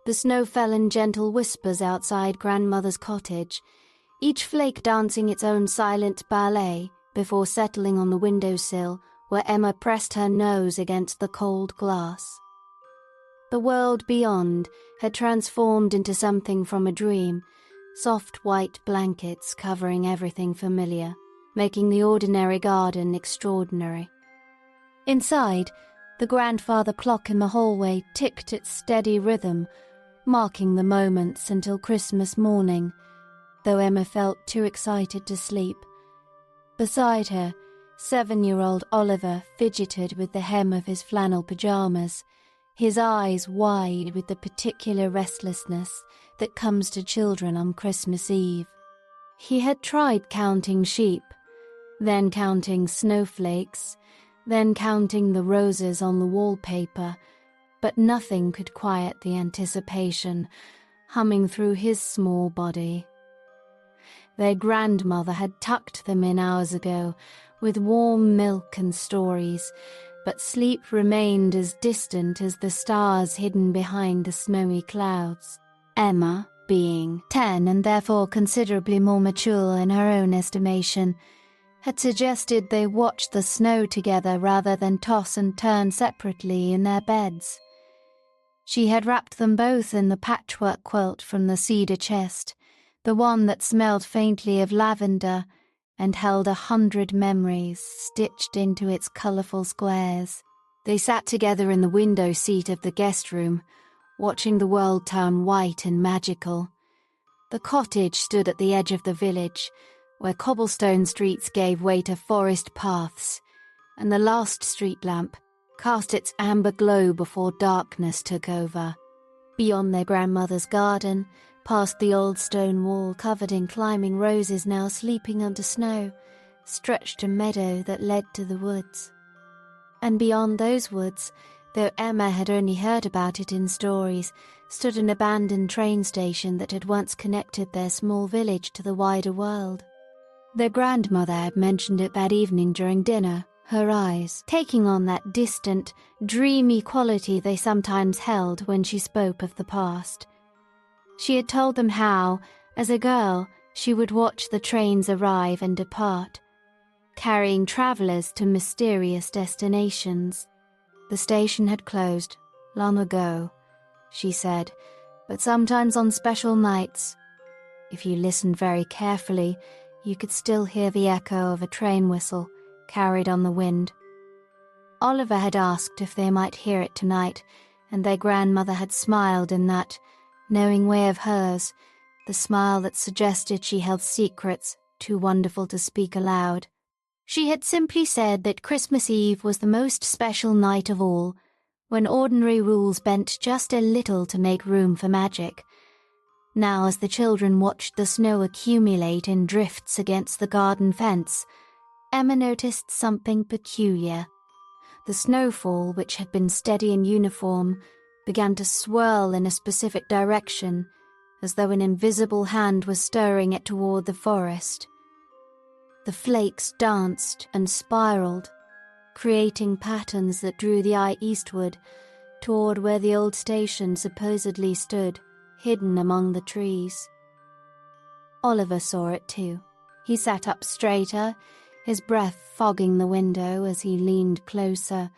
The snow fell in gentle whispers outside grandmother's cottage, each flake dancing its own silent ballet before settling on the windowsill where Emma pressed her nose against the cold glass. The world beyond had transformed into something from a dream, soft white blankets covering everything familiar, making the ordinary garden extraordinary. Inside, the grandfather clock in the hallway ticked its steady rhythm, marking the moments until Christmas morning, though Emma felt too excited to sleep. Beside her, 7-year-old Oliver fidgeted with the hem of his flannel pajamas, his eyes wide with the particular restlessness that comes to children on Christmas Eve. He had tried counting sheep, then counting snowflakes, then counting the roses on the wallpaper, but nothing could quiet the anticipation humming through his small body. Their grandmother had tucked them in hours ago with warm milk and stories, but sleep remained as distant as the stars hidden behind the snowy clouds. Emma, being 10 and therefore considerably more mature in her own estimation, had suggested they watch the snow together rather than toss and turn separately in their beds. She had wrapped them both in the patchwork quilt from the cedar chest, the one that smelled faintly of lavender and held 100 memories stitched into its colourful squares. They sat together in the window seat of the guest room, watching the world turn white and magical. The cottage stood at the edge of the village, where cobblestone streets gave way to forest paths, and the last street lamp cast its amber glow before darkness took over. Beyond their grandmother's garden, past the old stone wall covered in climbing roses now sleeping under snow, stretched a meadow that led to the woods. And beyond those woods, though Emma had only heard about it in stories, stood an abandoned train station that had once connected their small village to the wider world. Their grandmother had mentioned it that evening during dinner, her eyes taking on that distant, dreamy quality they sometimes held when she spoke of the past. She had told them how, as a girl, she would watch the trains arrive and depart, carrying travellers to mysterious destinations. The station had closed long ago, she said, but sometimes on special nights, if you listened very carefully, you could still hear the echo of a train whistle carried on the wind. Oliver had asked if they might hear it tonight, and their grandmother had smiled in that knowing way of hers, the smile that suggested she held secrets too wonderful to speak aloud. She had simply said that Christmas Eve was the most special night of all, when ordinary rules bent just a little to make room for magic. Now, as the children watched the snow accumulate in drifts against the garden fence, Emma noticed something peculiar. The snowfall, which had been steady and uniform, began to swirl in a specific direction, as though an invisible hand was stirring it toward the forest. The flakes danced and spiraled, creating patterns that drew the eye eastward, toward where the old station supposedly stood, hidden among the trees. Oliver saw it too. He sat up straighter, his breath fogging the window as he leaned closer.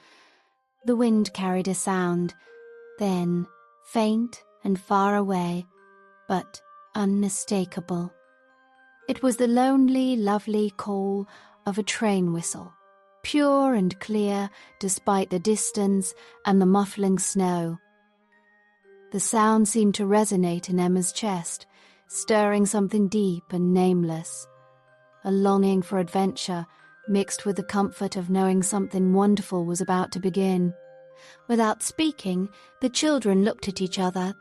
The wind carried a sound, thin, faint and far away, but unmistakable. It was the lonely, lovely call of a train whistle, pure and clear despite the distance and the muffling snow. The sound seemed to resonate in Emma's chest, stirring something deep and nameless, a longing for adventure mixed with the comfort of knowing something wonderful was about to begin. Without speaking, the children looked at each other.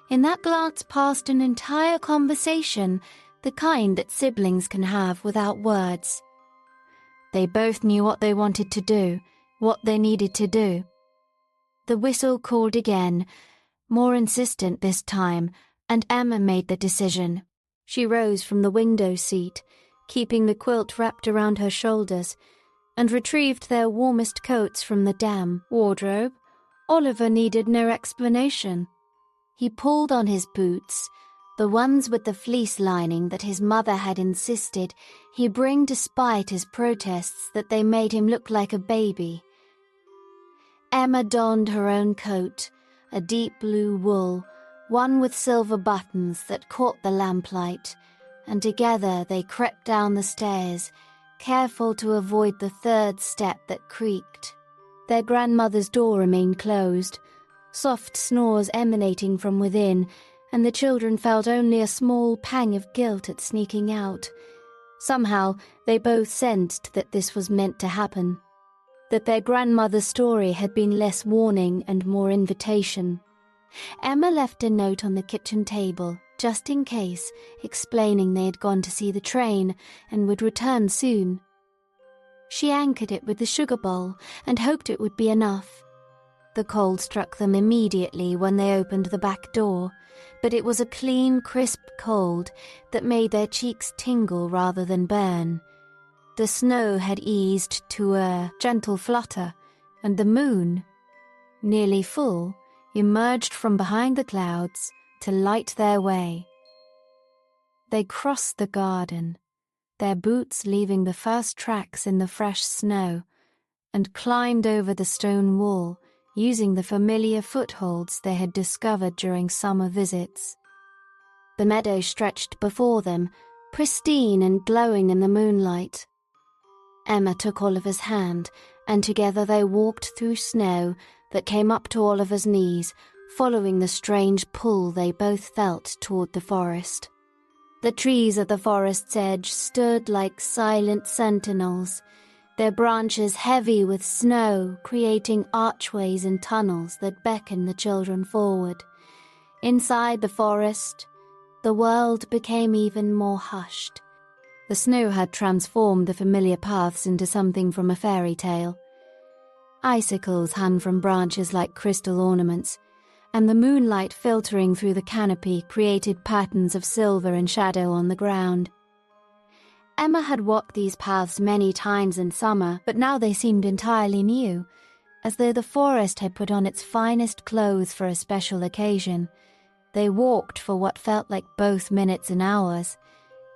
In that glance passed an entire conversation, the kind that siblings can have without words. They both knew what they wanted to do, what they needed to do. The whistle called again, more insistent this time, and Emma made the decision. She rose from the window seat, keeping the quilt wrapped around her shoulders, and retrieved their warmest coats from the dam wardrobe. Oliver needed no explanation. He pulled on his boots, the ones with the fleece lining that his mother had insisted he bring despite his protests that they made him look like a baby. Emma donned her own coat, a deep blue wool, one with silver buttons that caught the lamplight, and together they crept down the stairs, careful to avoid the third step that creaked. Their grandmother's door remained closed, soft snores emanating from within, and the children felt only a small pang of guilt at sneaking out. Somehow, they both sensed that this was meant to happen, that their grandmother's story had been less warning and more invitation. Emma left a note on the kitchen table, just in case, explaining they had gone to see the train and would return soon. She anchored it with the sugar bowl and hoped it would be enough. The cold struck them immediately when they opened the back door, but it was a clean, crisp cold that made their cheeks tingle rather than burn. The snow had eased to a gentle flutter, and the moon, nearly full, emerged from behind the clouds to light their way. They crossed the garden, their boots leaving the first tracks in the fresh snow, and climbed over the stone wall, using the familiar footholds they had discovered during summer visits. The meadow stretched before them, pristine and glowing in the moonlight. Emma took Oliver's hand, and together they walked through snow that came up to Oliver's knees, following the strange pull they both felt toward the forest. The trees at the forest's edge stood like silent sentinels, their branches heavy with snow, creating archways and tunnels that beckon the children forward. Inside the forest, the world became even more hushed. The snow had transformed the familiar paths into something from a fairy tale. Icicles hung from branches like crystal ornaments, and the moonlight filtering through the canopy created patterns of silver and shadow on the ground. Emma had walked these paths many times in summer, but now they seemed entirely new, as though the forest had put on its finest clothes for a special occasion. They walked for what felt like both minutes and hours,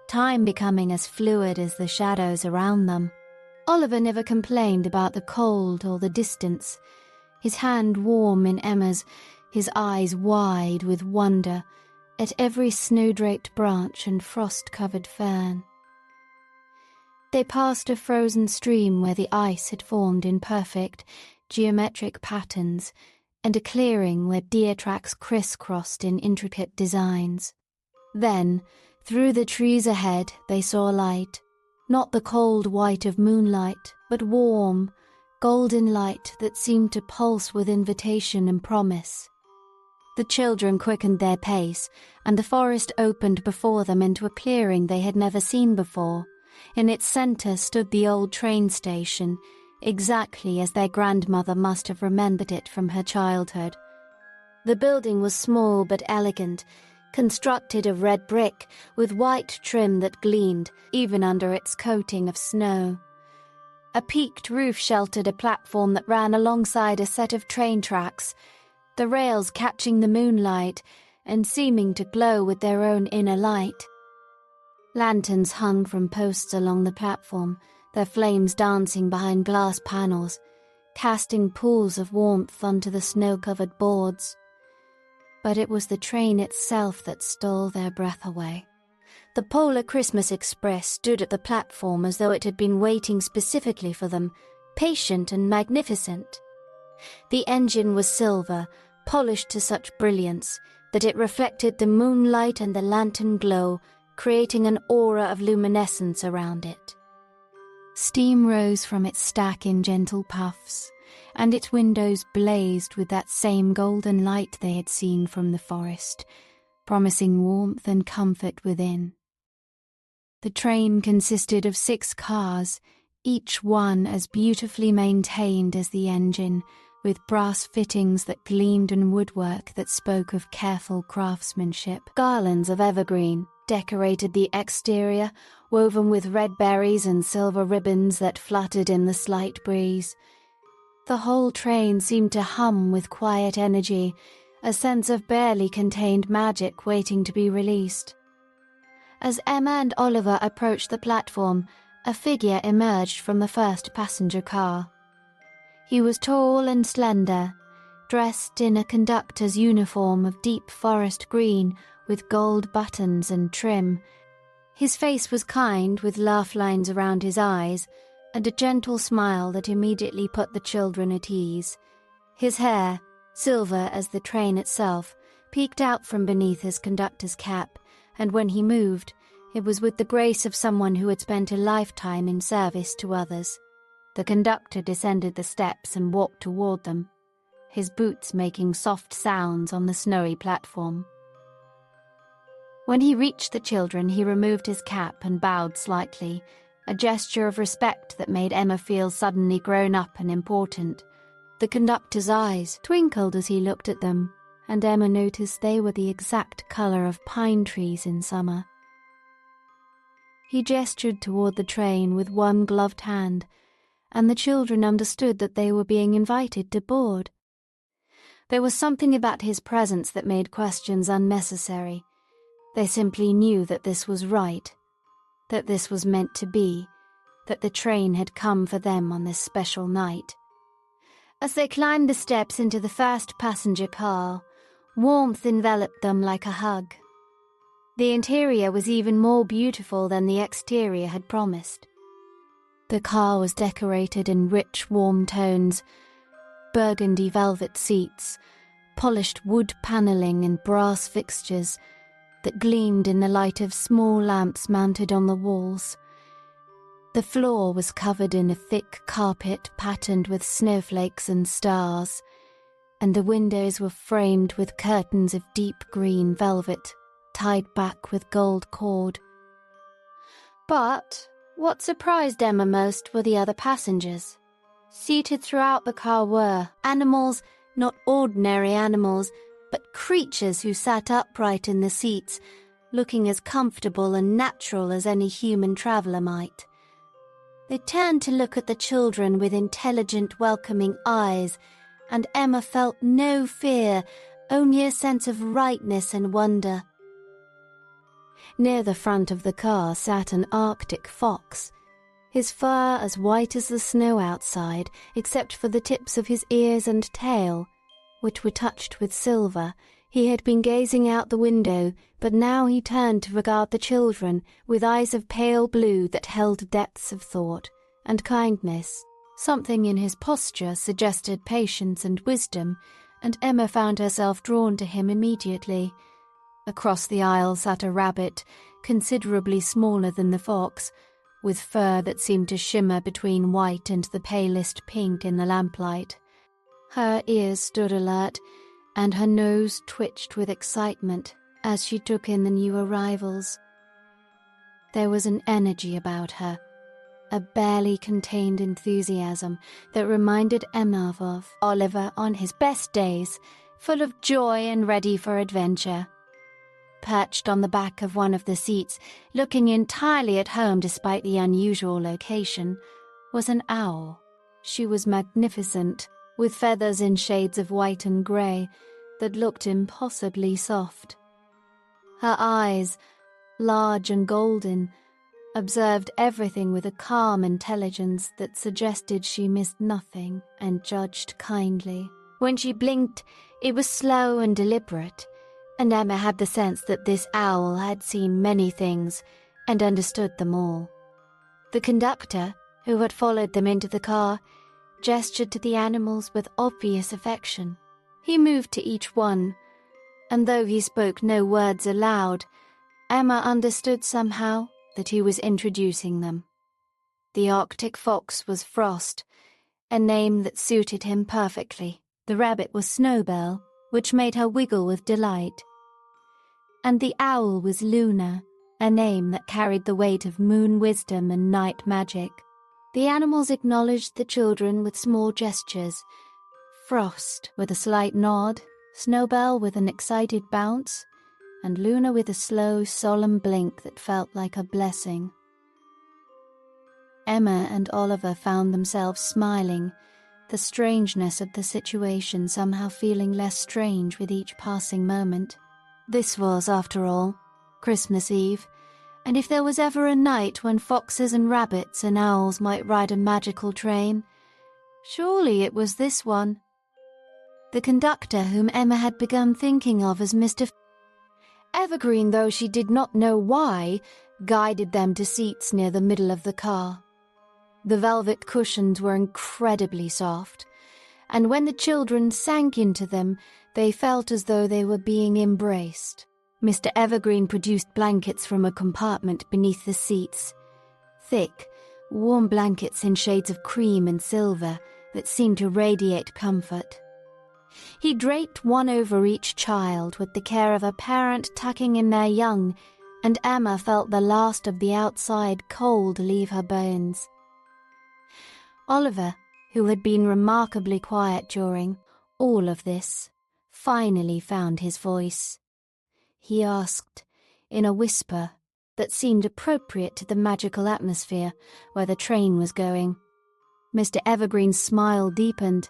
time becoming as fluid as the shadows around them. Oliver never complained about the cold or the distance, his hand warm in Emma's, his eyes wide with wonder at every snow-draped branch and frost-covered fern. They passed a frozen stream where the ice had formed in perfect, geometric patterns, and a clearing where deer tracks crisscrossed in intricate designs. Then, through the trees ahead, they saw light, not the cold white of moonlight, but warm, golden light that seemed to pulse with invitation and promise. The children quickened their pace, and the forest opened before them into a clearing they had never seen before. In its center stood the old train station, exactly as their grandmother must have remembered it from her childhood. The building was small but elegant, constructed of red brick with white trim that gleamed even under its coating of snow. A peaked roof sheltered a platform that ran alongside a set of train tracks, the rails catching the moonlight and seeming to glow with their own inner light. Lanterns hung from posts along the platform, their flames dancing behind glass panels, casting pools of warmth onto the snow-covered boards. But it was the train itself that stole their breath away. The Polar Christmas Express stood at the platform as though it had been waiting specifically for them, patient and magnificent. The engine was silver, polished to such brilliance that it reflected the moonlight and the lantern glow, creating an aura of luminescence around it. Steam rose from its stack in gentle puffs, and its windows blazed with that same golden light they had seen from the forest, promising warmth and comfort within. The train consisted of 6 cars, each one as beautifully maintained as the engine, with brass fittings that gleamed and woodwork that spoke of careful craftsmanship. Garlands of evergreen decorated the exterior, woven with red berries and silver ribbons that fluttered in the slight breeze. The whole train seemed to hum with quiet energy, a sense of barely contained magic waiting to be released. As Emma and Oliver approached the platform, a figure emerged from the first passenger car. He was tall and slender, dressed in a conductor's uniform of deep forest green with gold buttons and trim. His face was kind, with laugh lines around his eyes, and a gentle smile that immediately put the children at ease. His hair, silver as the train itself, peeked out from beneath his conductor's cap, and when he moved, it was with the grace of someone who had spent a lifetime in service to others. The conductor descended the steps and walked toward them, his boots making soft sounds on the snowy platform. When he reached the children, he removed his cap and bowed slightly, a gesture of respect that made Emma feel suddenly grown up and important. The conductor's eyes twinkled as he looked at them, and Emma noticed they were the exact colour of pine trees in summer. He gestured toward the train with one gloved hand, and the children understood that they were being invited to board. There was something about his presence that made questions unnecessary. They simply knew that this was right, that this was meant to be, that the train had come for them on this special night. As they climbed the steps into the first passenger car, warmth enveloped them like a hug. The interior was even more beautiful than the exterior had promised. The car was decorated in rich, warm tones, burgundy velvet seats, polished wood panelling and brass fixtures that gleamed in the light of small lamps mounted on the walls. The floor was covered in a thick carpet patterned with snowflakes and stars, and the windows were framed with curtains of deep green velvet, tied back with gold cord. But what surprised Emma most were the other passengers. Seated throughout the car were animals, not ordinary animals, but creatures who sat upright in the seats, looking as comfortable and natural as any human traveller might. They turned to look at the children with intelligent, welcoming eyes, and Emma felt no fear, only a sense of rightness and wonder. Near the front of the car sat an Arctic fox, his fur as white as the snow outside, except for the tips of his ears and tail, which were touched with silver. He had been gazing out the window, but now he turned to regard the children with eyes of pale blue that held depths of thought and kindness. Something in his posture suggested patience and wisdom, and Emma found herself drawn to him immediately. Across the aisle sat a rabbit, considerably smaller than the fox, with fur that seemed to shimmer between white and the palest pink in the lamplight. Her ears stood alert, and her nose twitched with excitement as she took in the new arrivals. There was an energy about her, a barely contained enthusiasm that reminded Emma of Oliver on his best days, full of joy and ready for adventure. Perched on the back of one of the seats, looking entirely at home despite the unusual location, was an owl. She was magnificent, with feathers in shades of white and grey that looked impossibly soft. Her eyes, large and golden, observed everything with a calm intelligence that suggested she missed nothing and judged kindly. When she blinked, it was slow and deliberate, and Emma had the sense that this owl had seen many things and understood them all. The conductor, who had followed them into the car, gestured to the animals with obvious affection. He moved to each one, and though he spoke no words aloud, Emma understood somehow that he was introducing them. The Arctic fox was Frost, a name that suited him perfectly. The rabbit was Snowbell, which made her wiggle with delight. And the owl was Luna, a name that carried the weight of moon wisdom and night magic. The animals acknowledged the children with small gestures, Frost with a slight nod, Snowbell with an excited bounce, and Luna with a slow, solemn blink that felt like a blessing. Emma and Oliver found themselves smiling, the strangeness of the situation somehow feeling less strange with each passing moment. This was, after all, Christmas Eve, and if there was ever a night when foxes and rabbits and owls might ride a magical train, surely it was this one. The conductor whom Emma had begun thinking of as Mr. Evergreen, though she did not know why, guided them to seats near the middle of the car. The velvet cushions were incredibly soft, and when the children sank into them, they felt as though they were being embraced. Mr. Evergreen produced blankets from a compartment beneath the seats. Thick, warm blankets in shades of cream and silver that seemed to radiate comfort. He draped one over each child with the care of a parent tucking in their young, and Emma felt the last of the outside cold leave her bones. Oliver, who had been remarkably quiet during all of this, finally found his voice. He asked, in a whisper that seemed appropriate to the magical atmosphere where the train was going. Mr. Evergreen's smile deepened,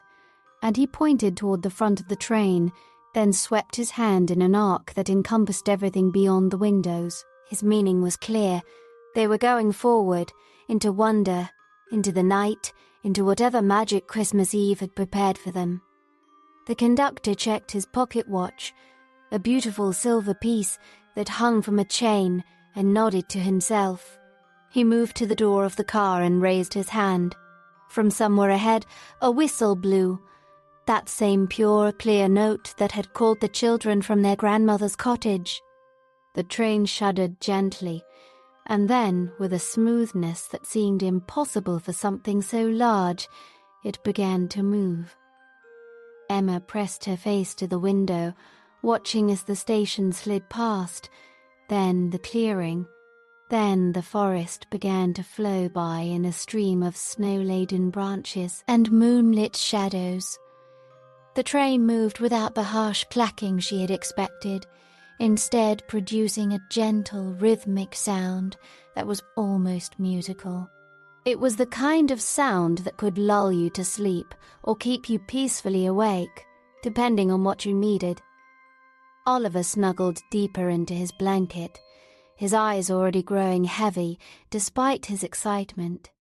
and he pointed toward the front of the train, then swept his hand in an arc that encompassed everything beyond the windows. His meaning was clear. They were going forward, into wonder, into the night, into whatever magic Christmas Eve had prepared for them. The conductor checked his pocket watch, a beautiful silver piece that hung from a chain, and nodded to himself. He moved to the door of the car and raised his hand. From somewhere ahead, a whistle blew, that same pure, clear note that had called the children from their grandmother's cottage. The train shuddered gently, and then, with a smoothness that seemed impossible for something so large, it began to move. Emma pressed her face to the window, watching as the station slid past, then the clearing, then the forest began to flow by in a stream of snow-laden branches and moonlit shadows. The train moved without the harsh clacking she had expected, instead producing a gentle, rhythmic sound that was almost musical. It was the kind of sound that could lull you to sleep or keep you peacefully awake, depending on what you needed. Oliver snuggled deeper into his blanket, his eyes already growing heavy despite his excitement.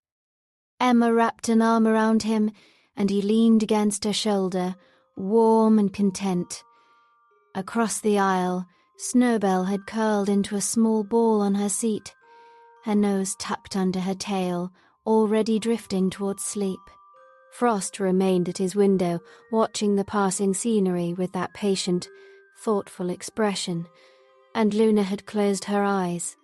Emma wrapped an arm around him, and he leaned against her shoulder, warm and content. Across the aisle, Snowbell had curled into a small ball on her seat, her nose tucked under her tail, already drifting towards sleep. Frost remained at his window, watching the passing scenery with that patient, thoughtful expression, and Luna had closed her eyes.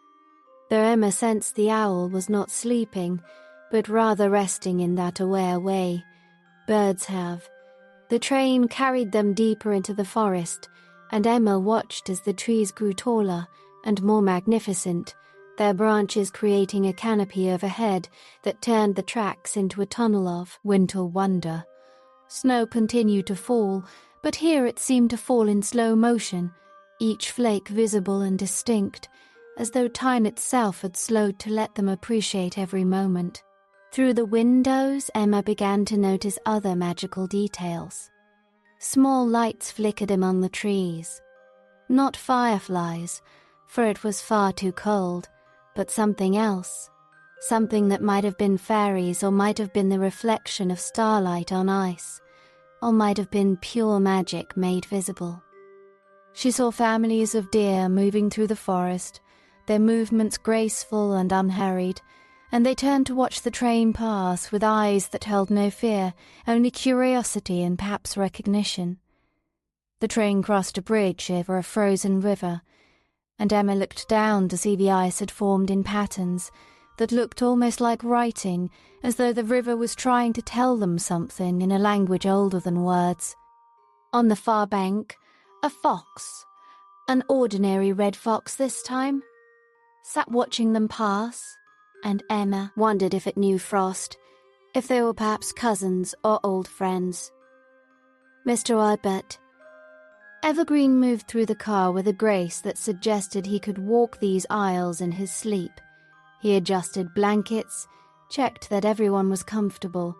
Though Emma sensed the owl was not sleeping, but rather resting in that aware way birds have. The train carried them deeper into the forest, and Emma watched as the trees grew taller and more magnificent, their branches creating a canopy overhead that turned the tracks into a tunnel of winter wonder. Snow continued to fall, but here it seemed to fall in slow motion, each flake visible and distinct, as though time itself had slowed to let them appreciate every moment. Through the windows, Emma began to notice other magical details. Small lights flickered among the trees. Not fireflies, for it was far too cold, but something else. Something that might have been fairies, or might have been the reflection of starlight on ice, or might have been pure magic made visible. She saw families of deer moving through the forest, their movements graceful and unhurried, and they turned to watch the train pass with eyes that held no fear, only curiosity and perhaps recognition. The train crossed a bridge over a frozen river, and Emma looked down to see the ice had formed in patterns that looked almost like writing, as though the river was trying to tell them something in a language older than words. On the far bank, a fox, an ordinary red fox this time, sat watching them pass, and Emma wondered if it knew Frost, if they were perhaps cousins or old friends. Mr. Albert. Evergreen moved through the car with a grace that suggested he could walk these aisles in his sleep. He adjusted blankets, checked that everyone was comfortable,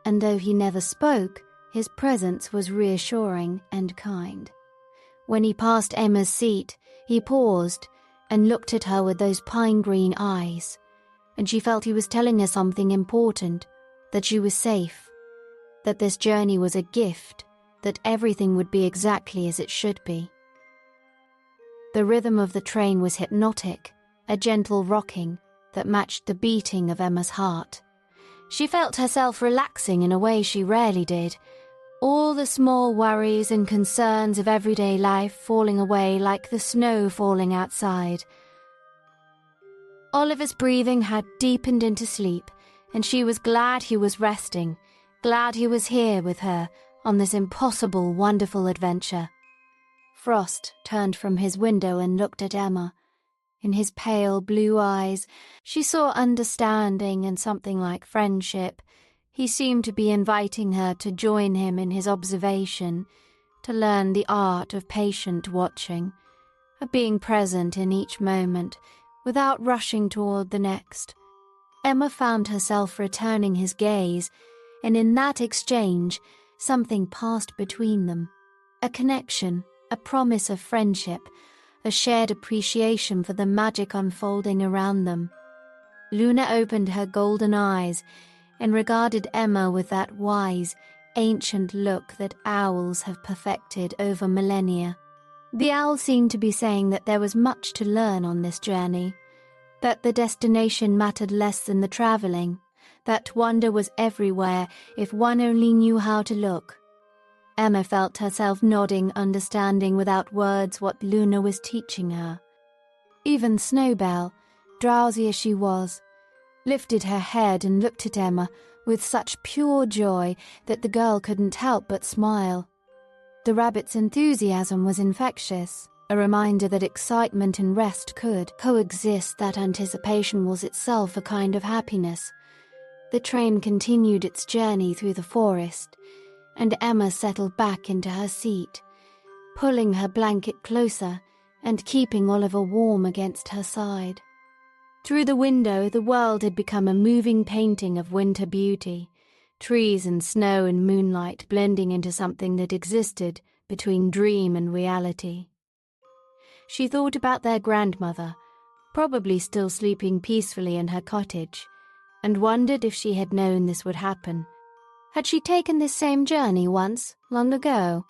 and though he never spoke, his presence was reassuring and kind. When he passed Emma's seat, he paused and looked at her with those pine-green eyes, and she felt he was telling her something important, that she was safe, that this journey was a gift, that everything would be exactly as it should be. The rhythm of the train was hypnotic, a gentle rocking that matched the beating of Emma's heart. She felt herself relaxing in a way she rarely did, all the small worries and concerns of everyday life falling away like the snow falling outside. Oliver's breathing had deepened into sleep, and she was glad he was resting, glad he was here with her on this impossible, wonderful adventure. Frost turned from his window and looked at Emma. In his pale blue eyes, she saw understanding and something like friendship. He seemed to be inviting her to join him in his observation, to learn the art of patient watching, of being present in each moment, without rushing toward the next. Emma found herself returning his gaze, and in that exchange, something passed between them. A connection, a promise of friendship, a shared appreciation for the magic unfolding around them. Luna opened her golden eyes and regarded Emma with that wise, ancient look that owls have perfected over millennia. The owl seemed to be saying that there was much to learn on this journey, that the destination mattered less than the travelling, that wonder was everywhere if one only knew how to look. Emma felt herself nodding, understanding without words what Luna was teaching her. Even Snowbell, drowsy as she was, lifted her head and looked at Emma with such pure joy that the girl couldn't help but smile. The rabbit's enthusiasm was infectious, a reminder that excitement and rest could coexist, that anticipation was itself a kind of happiness. The train continued its journey through the forest, and Emma settled back into her seat, pulling her blanket closer and keeping Oliver warm against her side. Through the window, the world had become a moving painting of winter beauty, trees and snow and moonlight blending into something that existed between dream and reality. She thought about their grandmother, probably still sleeping peacefully in her cottage, and wondered if she had known this would happen. Had she taken this same journey once, long ago?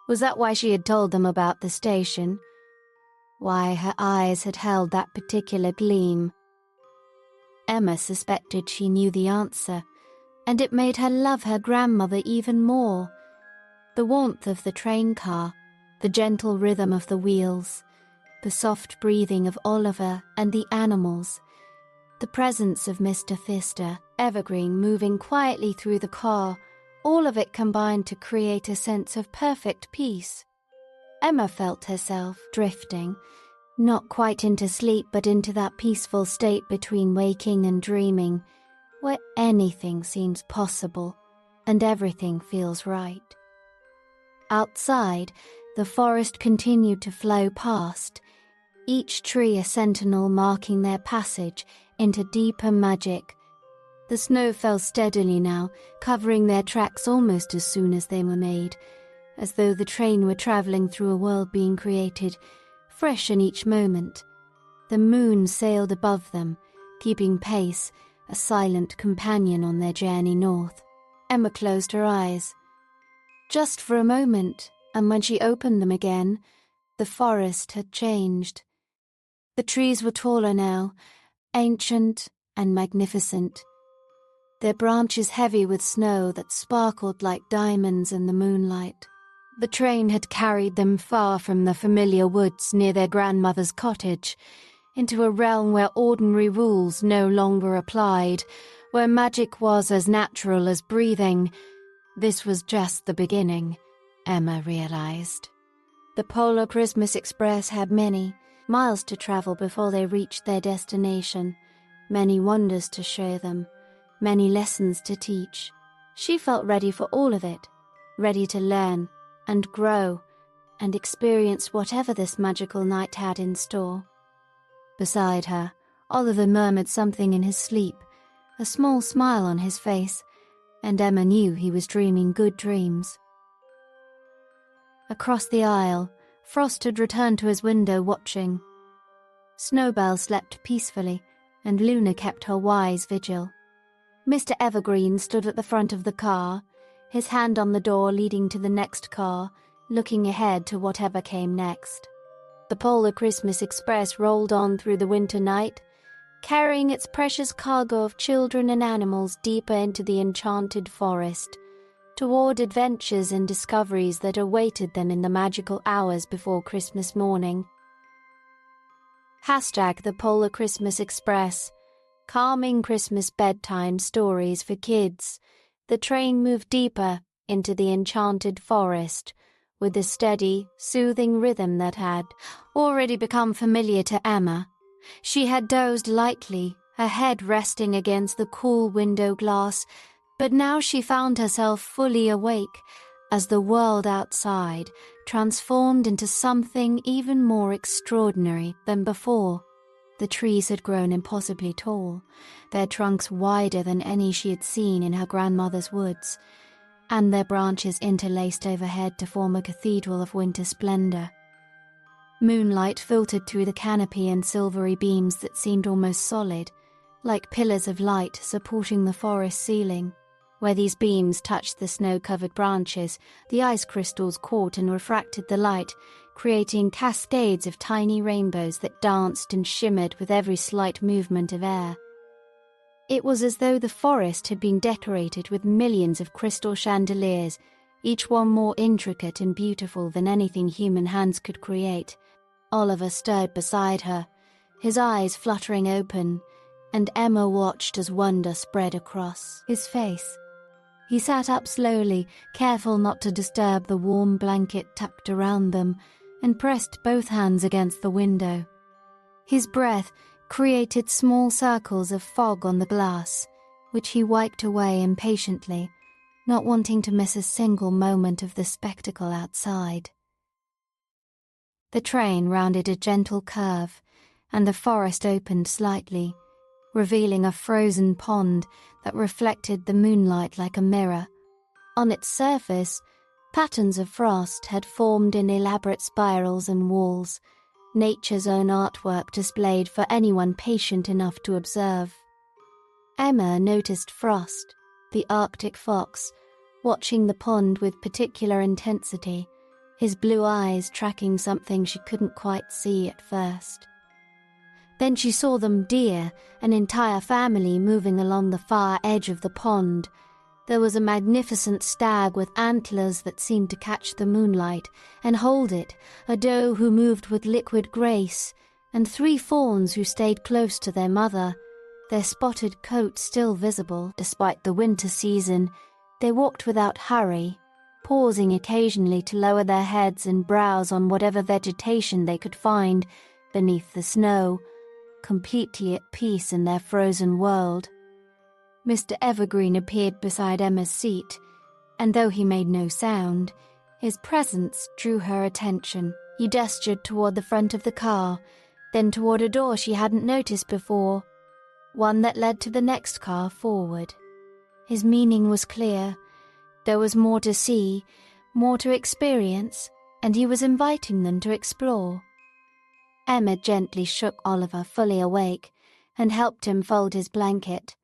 Was that why she had told them about the station? Why her eyes had held that particular gleam? Emma suspected she knew the answer, and it made her love her grandmother even more. The warmth of the train car, the gentle rhythm of the wheels, the soft breathing of Oliver and the animals, the presence of Mr. Thister, Evergreen, moving quietly through the car, all of it combined to create a sense of perfect peace. Emma felt herself drifting, not quite into sleep but into that peaceful state between waking and dreaming, where anything seems possible and everything feels right. Outside, the forest continued to flow past, each tree a sentinel marking their passage into deeper magic. The snow fell steadily now, covering their tracks almost as soon as they were made, as though the train were travelling through a world being created, fresh in each moment. The moon sailed above them, keeping pace, a silent companion on their journey north. Emma closed her eyes. Just for a moment, and when she opened them again, the forest had changed. The trees were taller now, ancient and magnificent, their branches heavy with snow that sparkled like diamonds in the moonlight. The train had carried them far from the familiar woods near their grandmother's cottage, into a realm where ordinary rules no longer applied, where magic was as natural as breathing. This was just the beginning, Emma realized. The Polar Christmas Express had many miles to travel before they reached their destination, many wonders to show them, many lessons to teach. She felt ready for all of it, ready to learn and grow and experience whatever this magical night had in store. Beside her, Oliver murmured something in his sleep, a small smile on his face, and Emma knew he was dreaming good dreams. Across the aisle, Frost had returned to his window watching. Snowbell slept peacefully, and Luna kept her wise vigil. Mr. Evergreen stood at the front of the car, his hand on the door leading to the next car, looking ahead to whatever came next. The Polar Christmas Express rolled on through the winter night, carrying its precious cargo of children and animals deeper into the enchanted forest, toward adventures and discoveries that awaited them in the magical hours before Christmas morning. #The Polar Christmas Express, calming Christmas bedtime stories for kids. The train moved deeper into the enchanted forest, with the steady, soothing rhythm that had already become familiar to Emma. She had dozed lightly, her head resting against the cool window glass, but now she found herself fully awake as the world outside transformed into something even more extraordinary than before. The trees had grown impossibly tall, their trunks wider than any she had seen in her grandmother's woods, and their branches interlaced overhead to form a cathedral of winter splendor. Moonlight filtered through the canopy in silvery beams that seemed almost solid, like pillars of light supporting the forest ceiling. Where these beams touched the snow-covered branches, the ice crystals caught and refracted the light, creating cascades of tiny rainbows that danced and shimmered with every slight movement of air. It was as though the forest had been decorated with millions of crystal chandeliers, each one more intricate and beautiful than anything human hands could create. Oliver stirred beside her, his eyes fluttering open, and Emma watched as wonder spread across his face. He sat up slowly, careful not to disturb the warm blanket tucked around them, and pressed both hands against the window. His breath created small circles of fog on the glass, which he wiped away impatiently, not wanting to miss a single moment of the spectacle outside. The train rounded a gentle curve, and the forest opened slightly, revealing a frozen pond that reflected the moonlight like a mirror. On its surface, patterns of frost had formed in elaborate spirals and walls, nature's own artwork displayed for anyone patient enough to observe. Emma noticed Frost, the Arctic fox, watching the pond with particular intensity, his blue eyes tracking something she couldn't quite see at first. Then she saw them deer, an entire family moving along the far edge of the pond. There was a magnificent stag with antlers that seemed to catch the moonlight and hold it, a doe who moved with liquid grace, and 3 fawns who stayed close to their mother, their spotted coats still visible despite the winter season. They walked without hurry, pausing occasionally to lower their heads and browse on whatever vegetation they could find beneath the snow, completely at peace in their frozen world. Mr. Evergreen appeared beside Emma's seat, and though he made no sound, his presence drew her attention. He gestured toward the front of the car, then toward a door she hadn't noticed before, one that led to the next car forward. His meaning was clear. There was more to see, more to experience, and he was inviting them to explore. Emma gently shook Oliver fully awake and helped him fold his blanket.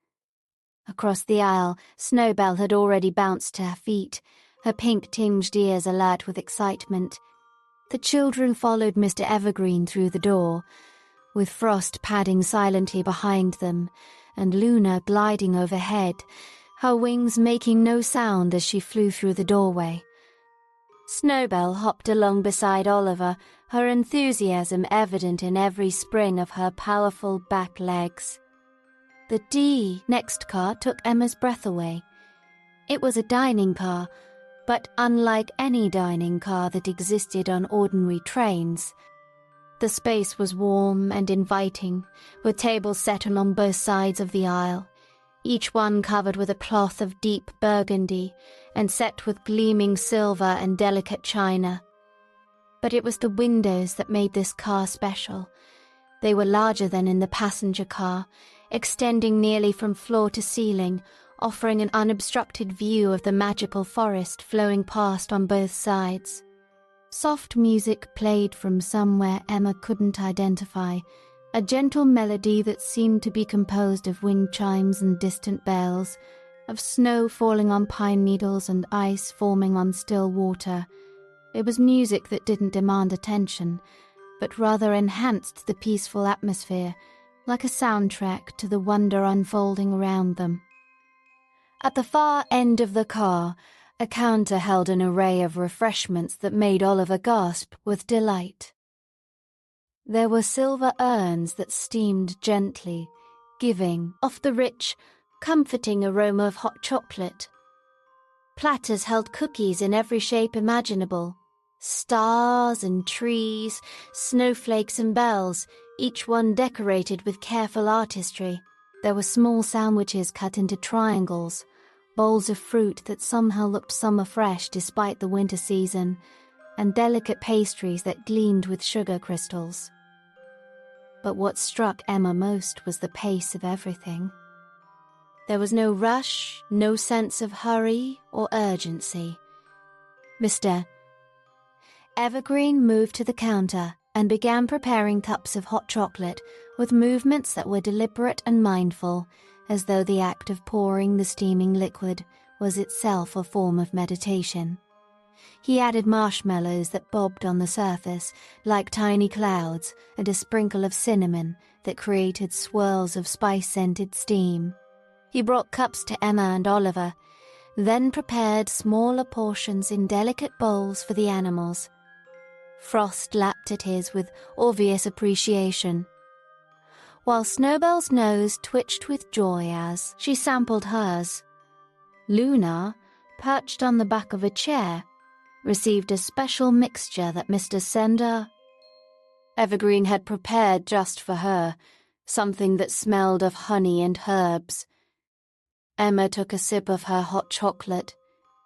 Across the aisle, Snowbell had already bounced to her feet, her pink-tinged ears alert with excitement. The children followed Mr. Evergreen through the door, with Frost padding silently behind them, and Luna gliding overhead, her wings making no sound as she flew through the doorway. Snowbell hopped along beside Oliver, her enthusiasm evident in every spring of her powerful back legs. The next car took Emma's breath away. It was a dining car, but unlike any dining car that existed on ordinary trains. The space was warm and inviting, with tables set along both sides of the aisle, each one covered with a cloth of deep burgundy and set with gleaming silver and delicate china. But it was the windows that made this car special. They were larger than in the passenger car, extending nearly from floor to ceiling, offering an unobstructed view of the magical forest flowing past on both sides. Soft music played from somewhere Emma couldn't identify, a gentle melody that seemed to be composed of wind chimes and distant bells, of snow falling on pine needles and ice forming on still water. It was music that didn't demand attention, but rather enhanced the peaceful atmosphere, like a soundtrack to the wonder unfolding around them. At the far end of the car, a counter held an array of refreshments that made Oliver gasp with delight. There were silver urns that steamed gently, giving off the rich, comforting aroma of hot chocolate. Platters held cookies in every shape imaginable, stars and trees, snowflakes and bells, each one decorated with careful artistry. There were small sandwiches cut into triangles, bowls of fruit that somehow looked summer fresh despite the winter season, and delicate pastries that gleamed with sugar crystals. But what struck Emma most was the pace of everything. There was no rush, no sense of hurry or urgency. Mr. Evergreen moved to the counter and began preparing cups of hot chocolate with movements that were deliberate and mindful, as though the act of pouring the steaming liquid was itself a form of meditation. He added marshmallows that bobbed on the surface like tiny clouds and a sprinkle of cinnamon that created swirls of spice-scented steam. He brought cups to Emma and Oliver, then prepared smaller portions in delicate bowls for the animals. Frost lapped at his with obvious appreciation, while Snowbell's nose twitched with joy as she sampled hers. Luna, perched on the back of a chair, received a special mixture that Mr. Sender Evergreen had prepared just for her, something that smelled of honey and herbs. Emma took a sip of her hot chocolate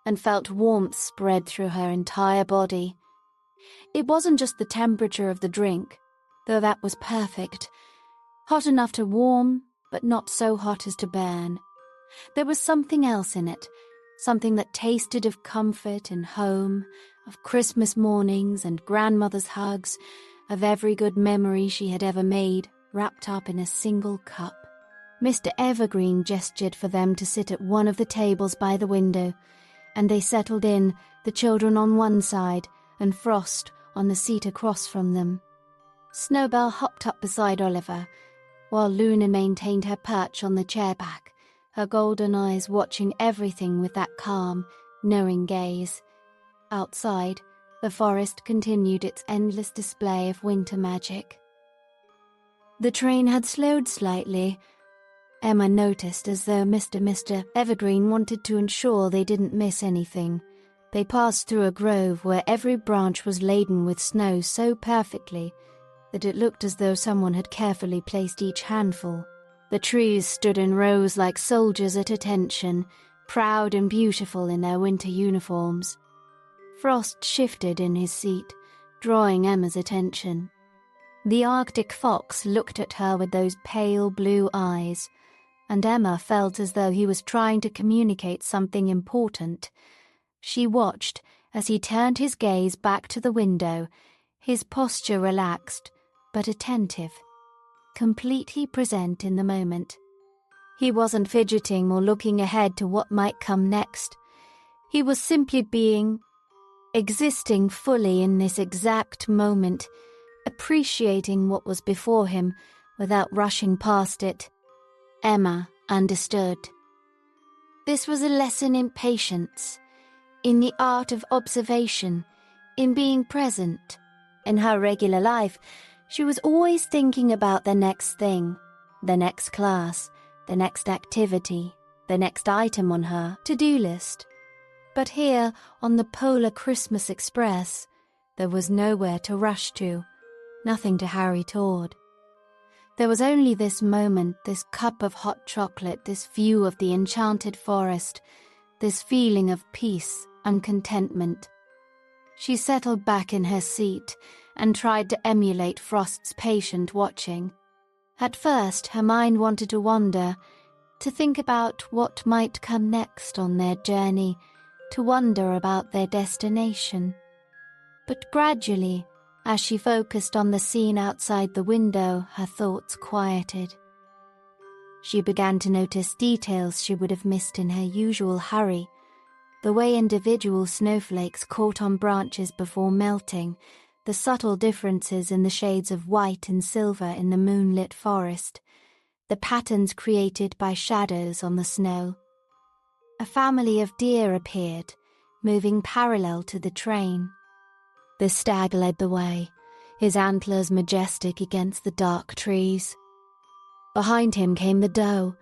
and felt warmth spread through her entire body. It wasn't just the temperature of the drink, though that was perfect. Hot enough to warm, but not so hot as to burn. There was something else in it, something that tasted of comfort and home, of Christmas mornings and grandmother's hugs, of every good memory she had ever made, wrapped up in a single cup. Mr. Evergreen gestured for them to sit at one of the tables by the window, and they settled in, the children on one side and Frost on the seat across from them. Snowbell hopped up beside Oliver, while Luna maintained her perch on the chair back, her golden eyes watching everything with that calm, knowing gaze. Outside, the forest continued its endless display of winter magic. The train had slowed slightly. Emma noticed as though Mr. Evergreen wanted to ensure they didn't miss anything. They passed through a grove where every branch was laden with snow so perfectly that it looked as though someone had carefully placed each handful. The trees stood in rows like soldiers at attention, proud and beautiful in their winter uniforms. Frost shifted in his seat, drawing Emma's attention. The Arctic fox looked at her with those pale blue eyes, and Emma felt as though he was trying to communicate something important. She watched as he turned his gaze back to the window, his posture relaxed, but attentive, completely present in the moment. He wasn't fidgeting or looking ahead to what might come next. He was simply existing fully in this exact moment, appreciating what was before him without rushing past it. Emma understood. This was a lesson in patience, in the art of observation, in being present. In her regular life, she was always thinking about the next thing, the next class, the next activity, the next item on her to-do list. But here, on the Polar Christmas Express, there was nowhere to rush to, nothing to hurry toward. There was only this moment, this cup of hot chocolate, this view of the enchanted forest, this feeling of peace and contentment. She settled back in her seat and tried to emulate Frost's patient watching. At first, her mind wanted to wander. to think about what might come next on their journey, to wonder about their destination. But gradually, as she focused on the scene outside the window, her thoughts quieted. She began to notice details she would have missed in her usual hurry, the way individual snowflakes caught on branches before melting, the subtle differences in the shades of white and silver in the moonlit forest, the patterns created by shadows on the snow. A family of deer appeared, moving parallel to the train. The stag led the way, his antlers majestic against the dark trees. Behind him came the doe,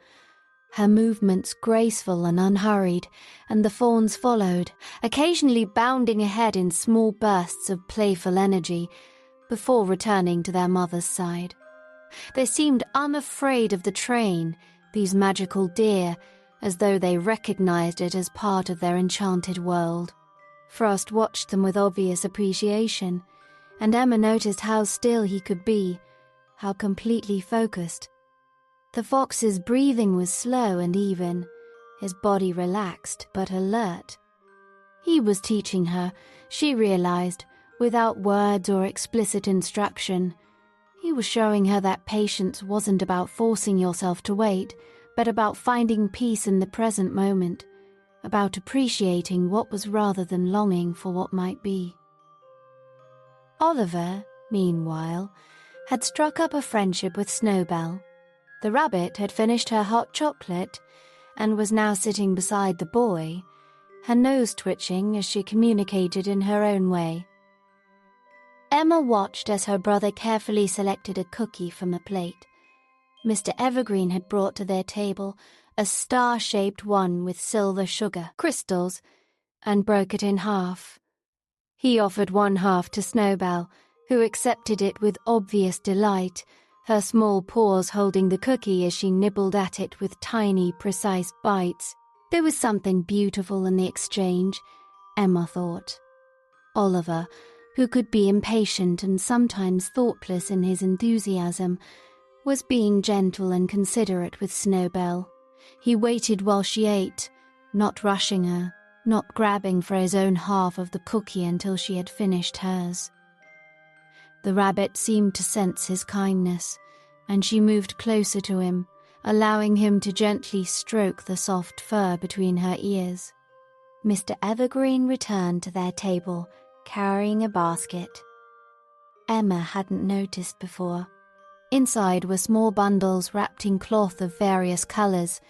her movements graceful and unhurried, and the fawns followed, occasionally bounding ahead in small bursts of playful energy, before returning to their mother's side. They seemed unafraid of the train, these magical deer, as though they recognized it as part of their enchanted world. Frost watched them with obvious appreciation, and Emma noticed how still he could be, how completely focused. The fox's breathing was slow and even, his body relaxed but alert. He was teaching her, she realized, without words or explicit instruction. He was showing her that patience wasn't about forcing yourself to wait, but about finding peace in the present moment, about appreciating what was rather than longing for what might be. Oliver, meanwhile, had struck up a friendship with Snowbell. The rabbit had finished her hot chocolate and was now sitting beside the boy, her nose twitching as she communicated in her own way. Emma watched as her brother carefully selected a cookie from the plate. Mr. Evergreen had brought to their table a star-shaped one with silver sugar crystals, and broke it in half. He offered one half to Snowbell, who accepted it with obvious delight, her small paws holding the cookie as she nibbled at it with tiny, precise bites. There was something beautiful in the exchange, Emma thought. Oliver, who could be impatient and sometimes thoughtless in his enthusiasm, was being gentle and considerate with Snowbell. He waited while she ate, not rushing her, not grabbing for his own half of the cookie until she had finished hers. The rabbit seemed to sense his kindness, and she moved closer to him, allowing him to gently stroke the soft fur between her ears. Mr. Evergreen returned to their table, carrying a basket. Emma hadn't noticed before. Inside were small bundles wrapped in cloth of various colours,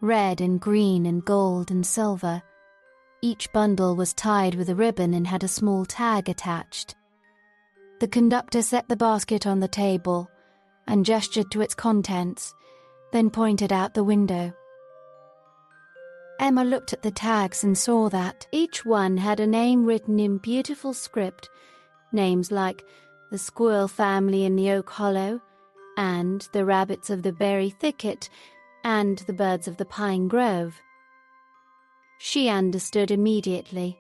red and green and gold and silver. Each bundle was tied with a ribbon and had a small tag attached. The conductor set the basket on the table and gestured to its contents, then pointed out the window. Emma looked at the tags and saw that each one had a name written in beautiful script, names like the squirrel family in the oak hollow, and the rabbits of the berry thicket, and the birds of the pine grove. She understood immediately.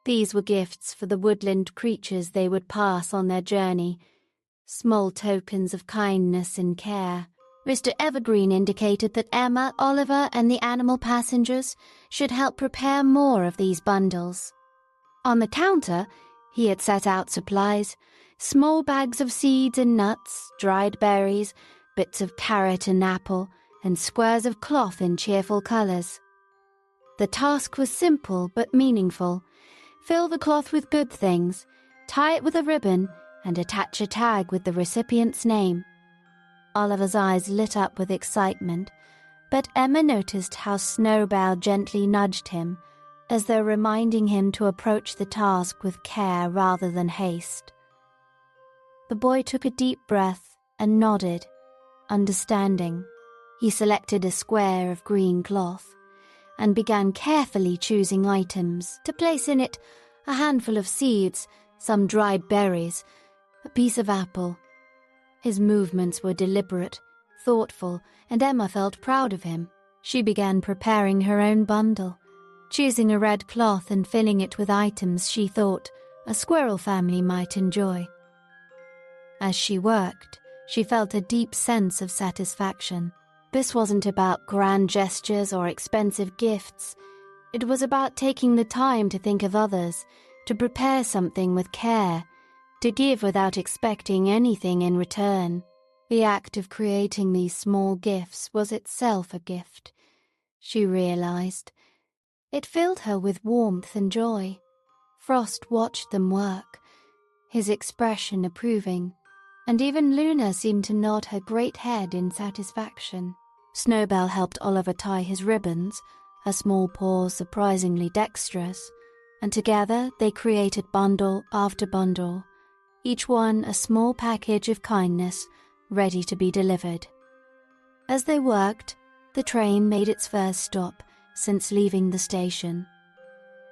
These were gifts for the woodland creatures they would pass on their journey, small tokens of kindness and care. Mr. Evergreen indicated that Emma, Oliver, and the animal passengers should help prepare more of these bundles. On the counter, he had set out supplies, small bags of seeds and nuts, dried berries, bits of carrot and apple, and squares of cloth in cheerful colours. The task was simple but meaningful. Fill the cloth with good things, tie it with a ribbon, and attach a tag with the recipient's name. Oliver's eyes lit up with excitement, but Emma noticed how Snowbell gently nudged him, as though reminding him to approach the task with care rather than haste. The boy took a deep breath and nodded, understanding. He selected a square of green cloth and began carefully choosing items to place in it: a handful of seeds, some dried berries, a piece of apple. His movements were deliberate, thoughtful, and Emma felt proud of him. She began preparing her own bundle, choosing a red cloth and filling it with items she thought a squirrel family might enjoy. As she worked, she felt a deep sense of satisfaction. This wasn't about grand gestures or expensive gifts. It was about taking the time to think of others, to prepare something with care, to give without expecting anything in return. The act of creating these small gifts was itself a gift, she realized. It filled her with warmth and joy. Frost watched them work, his expression approving, and even Luna seemed to nod her great head in satisfaction. Snowbell helped Oliver tie his ribbons, her small paws surprisingly dexterous, and together they created bundle after bundle, each one a small package of kindness ready to be delivered. As they worked, the train made its first stop since leaving the station.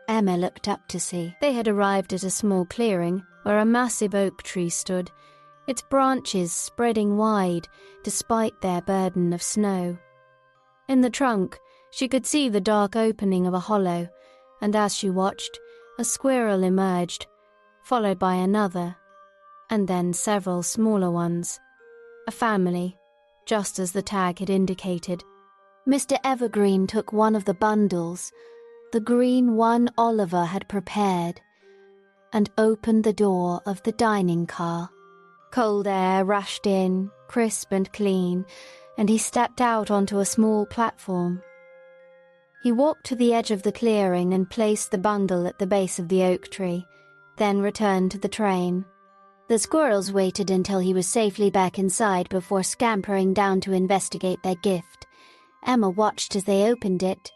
Emma looked up to see. They had arrived at a small clearing where a massive oak tree stood, its branches spreading wide despite their burden of snow. In the trunk, she could see the dark opening of a hollow, and as she watched, a squirrel emerged, followed by another, and then several smaller ones. A family, just as the tag had indicated. Mr. Evergreen took one of the bundles, the green one Oliver had prepared, and opened the door of the dining car. Cold air rushed in, crisp and clean, and he stepped out onto a small platform. He walked to the edge of the clearing and placed the bundle at the base of the oak tree, then returned to the train. The squirrels waited until he was safely back inside before scampering down to investigate their gift. Emma watched as they opened it,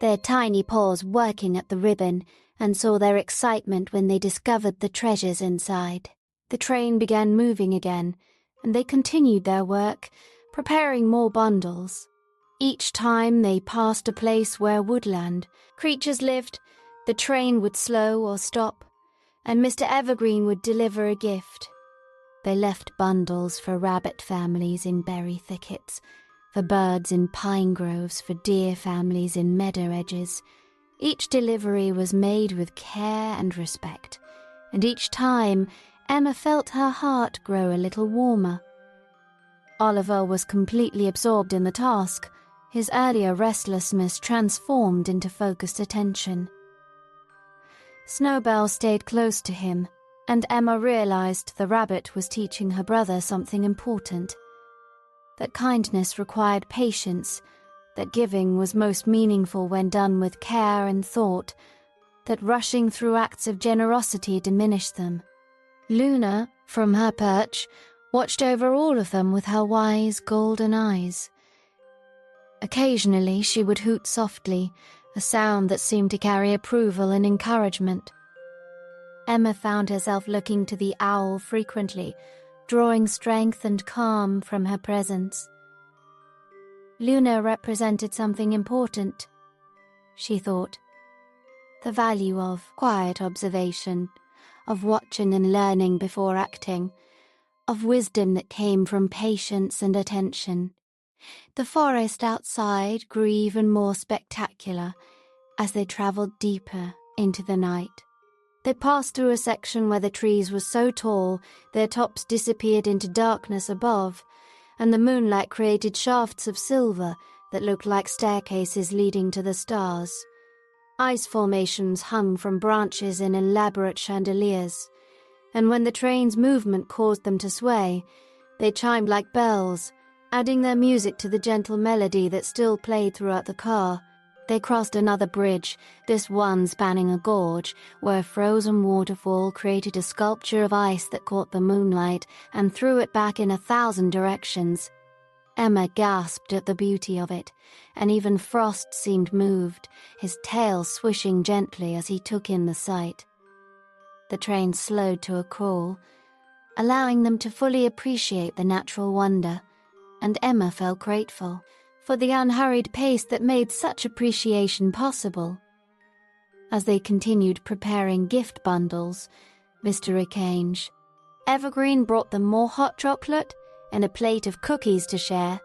their tiny paws working at the ribbon, and saw their excitement when they discovered the treasures inside. The train began moving again, and they continued their work, preparing more bundles. Each time they passed a place where woodland creatures lived, the train would slow or stop, and Mr. Evergreen would deliver a gift. They left bundles for rabbit families in berry thickets, for birds in pine groves, for deer families in meadow edges. Each delivery was made with care and respect, and each time Emma felt her heart grow a little warmer. Oliver was completely absorbed in the task, his earlier restlessness transformed into focused attention. Snowbell stayed close to him, and Emma realized the rabbit was teaching her brother something important. That kindness required patience, that giving was most meaningful when done with care and thought, that rushing through acts of generosity diminished them. Luna, from her perch, watched over all of them with her wise golden eyes. Occasionally she would hoot softly, a sound that seemed to carry approval and encouragement. Emma found herself looking to the owl frequently, drawing strength and calm from her presence. Luna represented something important, she thought. The value of quiet observation, of watching and learning before acting, of wisdom that came from patience and attention. The forest outside grew even more spectacular as they travelled deeper into the night. They passed through a section where the trees were so tall their tops disappeared into darkness above, and the moonlight created shafts of silver that looked like staircases leading to the stars. Ice formations hung from branches in elaborate chandeliers, and when the train's movement caused them to sway, they chimed like bells, adding their music to the gentle melody that still played throughout the car. They crossed another bridge, this one spanning a gorge, where a frozen waterfall created a sculpture of ice that caught the moonlight and threw it back in 1,000 directions. Emma gasped at the beauty of it, and even Frost seemed moved, his tail swishing gently as he took in the sight. The train slowed to a crawl, allowing them to fully appreciate the natural wonder, and Emma felt grateful for the unhurried pace that made such appreciation possible. As they continued preparing gift bundles, Mr. Archange, Evergreen brought them more hot chocolate and a plate of cookies to share.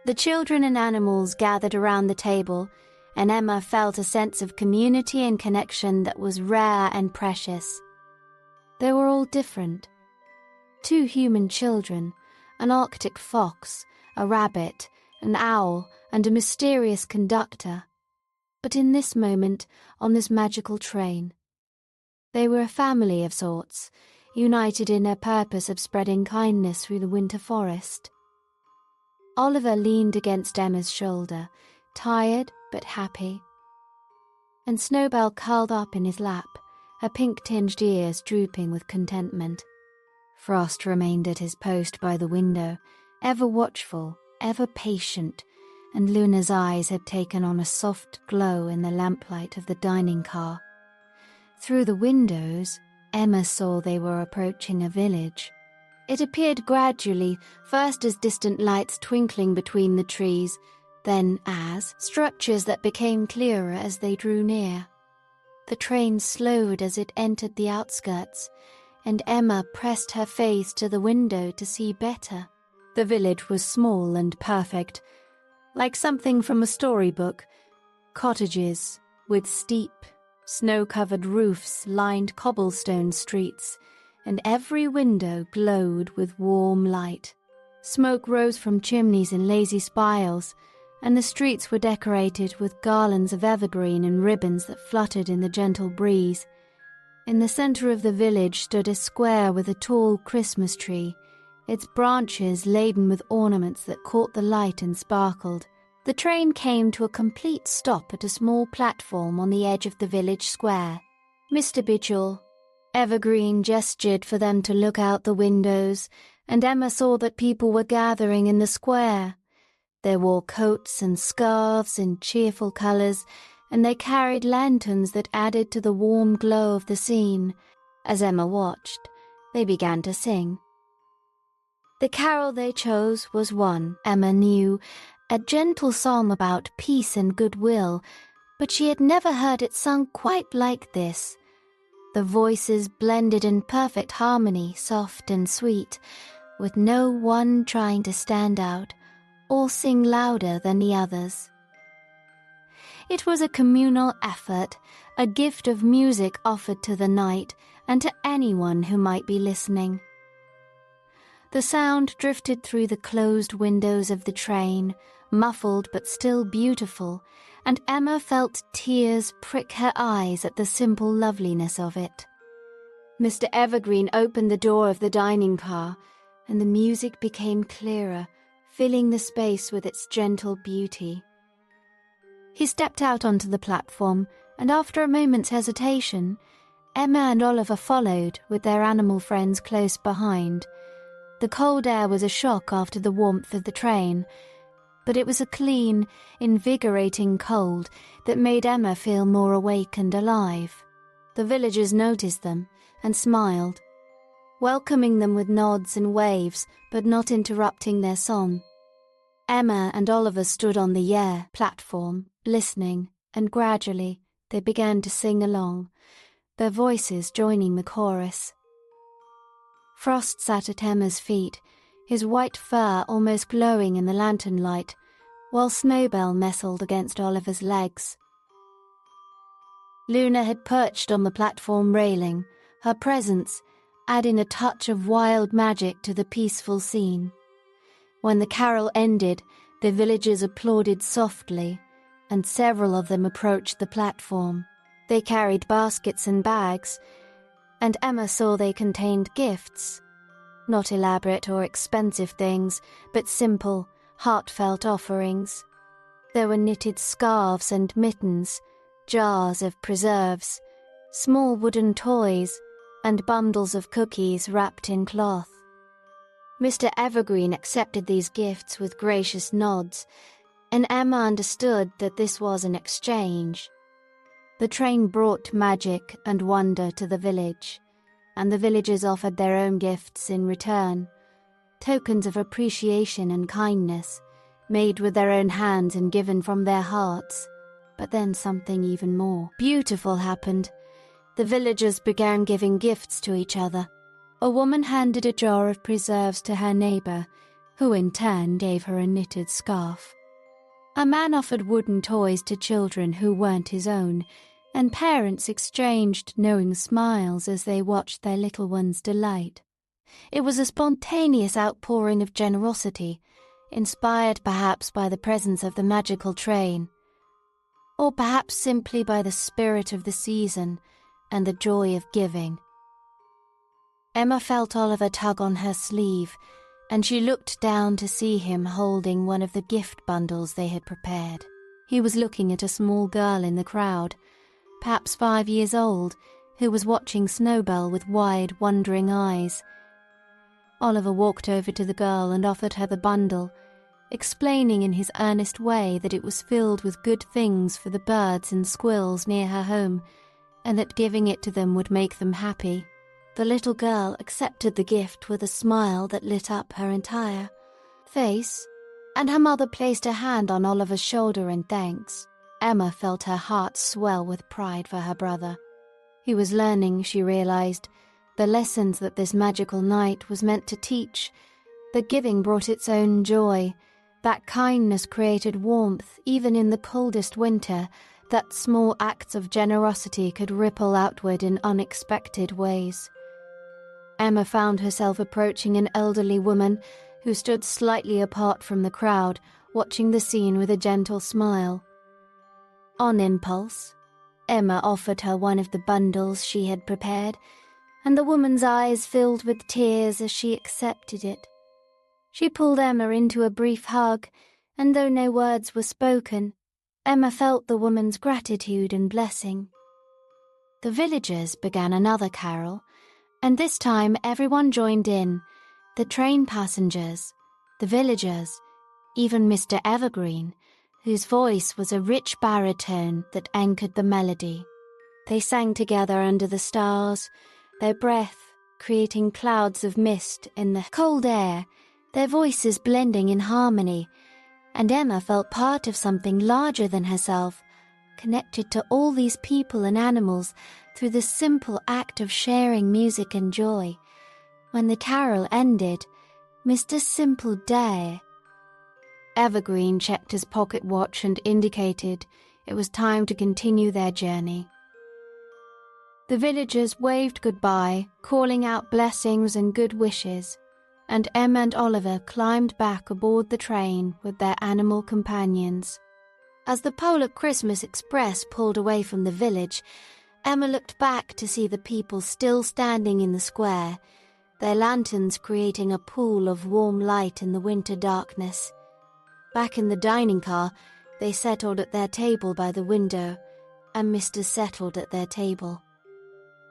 The children and animals gathered around the table, and Emma felt a sense of community and connection that was rare and precious. They were all different. 2 human children, an Arctic fox, a rabbit, an owl, and a mysterious conductor. But in this moment, on this magical train, they were a family of sorts, united in their purpose of spreading kindness through the winter forest. Oliver leaned against Emma's shoulder, tired but happy, and Snowbell curled up in his lap, her pink-tinged ears drooping with contentment. Frost remained at his post by the window, ever watchful, ever patient, and Luna's eyes had taken on a soft glow in the lamplight of the dining car. Through the windows, Emma saw they were approaching a village. It appeared gradually, first as distant lights twinkling between the trees, then as structures that became clearer as they drew near. The train slowed as it entered the outskirts, and Emma pressed her face to the window to see better. The village was small and perfect, like something from a storybook. Cottages with steep, snow-covered roofs lined cobblestone streets, and every window glowed with warm light. Smoke rose from chimneys in lazy spirals, and the streets were decorated with garlands of evergreen and ribbons that fluttered in the gentle breeze. In the center of the village stood a square with a tall Christmas tree, its branches laden with ornaments that caught the light and sparkled. The train came to a complete stop at a small platform on the edge of the village square. Mr. Bichel, Evergreen gestured for them to look out the windows, and Emma saw that people were gathering in the square. They wore coats and scarves in cheerful colours, and they carried lanterns that added to the warm glow of the scene. As Emma watched, they began to sing. The carol they chose was one Emma knew, a gentle song about peace and goodwill, but she had never heard it sung quite like this. The voices blended in perfect harmony, soft and sweet, with no one trying to stand out or sing louder than the others. It was a communal effort, a gift of music offered to the night and to anyone who might be listening. The sound drifted through the closed windows of the train, muffled but still beautiful, and Emma felt tears prick her eyes at the simple loveliness of it. Mr. Evergreen opened the door of the dining car, and the music became clearer, filling the space with its gentle beauty. He stepped out onto the platform, and after a moment's hesitation, Emma and Oliver followed, with their animal friends close behind. The cold air was a shock after the warmth of the train, but it was a clean, invigorating cold that made Emma feel more awake and alive. The villagers noticed them and smiled, welcoming them with nods and waves, but not interrupting their song. Emma and Oliver stood on the platform, listening, and gradually they began to sing along, their voices joining the chorus. Frost sat at Emma's feet, his white fur almost glowing in the lantern light, while Snowbell nestled against Oliver's legs. Luna had perched on the platform railing, her presence adding a touch of wild magic to the peaceful scene. When the carol ended, the villagers applauded softly, and several of them approached the platform. They carried baskets and bags, and Emma saw they contained gifts. Not elaborate or expensive things, but simple, heartfelt offerings. There were knitted scarves and mittens, jars of preserves, small wooden toys, and bundles of cookies wrapped in cloth. Mr. Evergreen accepted these gifts with gracious nods, and Emma understood that this was an exchange. The train brought magic and wonder to the village, and the villagers offered their own gifts in return, tokens of appreciation and kindness, made with their own hands and given from their hearts. But then something even more beautiful happened. The villagers began giving gifts to each other. A woman handed a jar of preserves to her neighbour, who in turn gave her a knitted scarf. A man offered wooden toys to children who weren't his own, and parents exchanged knowing smiles as they watched their little ones' delight. It was a spontaneous outpouring of generosity, inspired perhaps by the presence of the magical train, or perhaps simply by the spirit of the season and the joy of giving. Emma felt Oliver tug on her sleeve, and she looked down to see him holding one of the gift bundles they had prepared. He was looking at a small girl in the crowd, perhaps 5 years old, who was watching Snowbell with wide, wondering eyes. Oliver walked over to the girl and offered her the bundle, explaining in his earnest way that it was filled with good things for the birds and squirrels near her home, and that giving it to them would make them happy. The little girl accepted the gift with a smile that lit up her entire face, and her mother placed her hand on Oliver's shoulder in thanks. Emma felt her heart swell with pride for her brother. He was learning, she realized, the lessons that this magical night was meant to teach, that giving brought its own joy, that kindness created warmth even in the coldest winter, that small acts of generosity could ripple outward in unexpected ways. Emma found herself approaching an elderly woman who stood slightly apart from the crowd, watching the scene with a gentle smile. On impulse, Emma offered her one of the bundles she had prepared, and the woman's eyes filled with tears as she accepted it. She pulled Emma into a brief hug, and though no words were spoken, Emma felt the woman's gratitude and blessing. The villagers began another carol, and this time everyone joined in, the train passengers, the villagers, even Mr. Evergreen, whose voice was a rich baritone that anchored the melody. They sang together under the stars, their breath creating clouds of mist in the cold air, their voices blending in harmony, and Emma felt part of something larger than herself, connected to all these people and animals through the simple act of sharing music and joy. When the carol ended, Mr. Simple Day. Evergreen checked his pocket watch and indicated it was time to continue their journey. The villagers waved goodbye, calling out blessings and good wishes, and Emma and Oliver climbed back aboard the train with their animal companions. As the Polar Christmas Express pulled away from the village, Emma looked back to see the people still standing in the square, their lanterns creating a pool of warm light in the winter darkness. Back in the dining car, they settled at their table by the window, and Mr. settled at their table.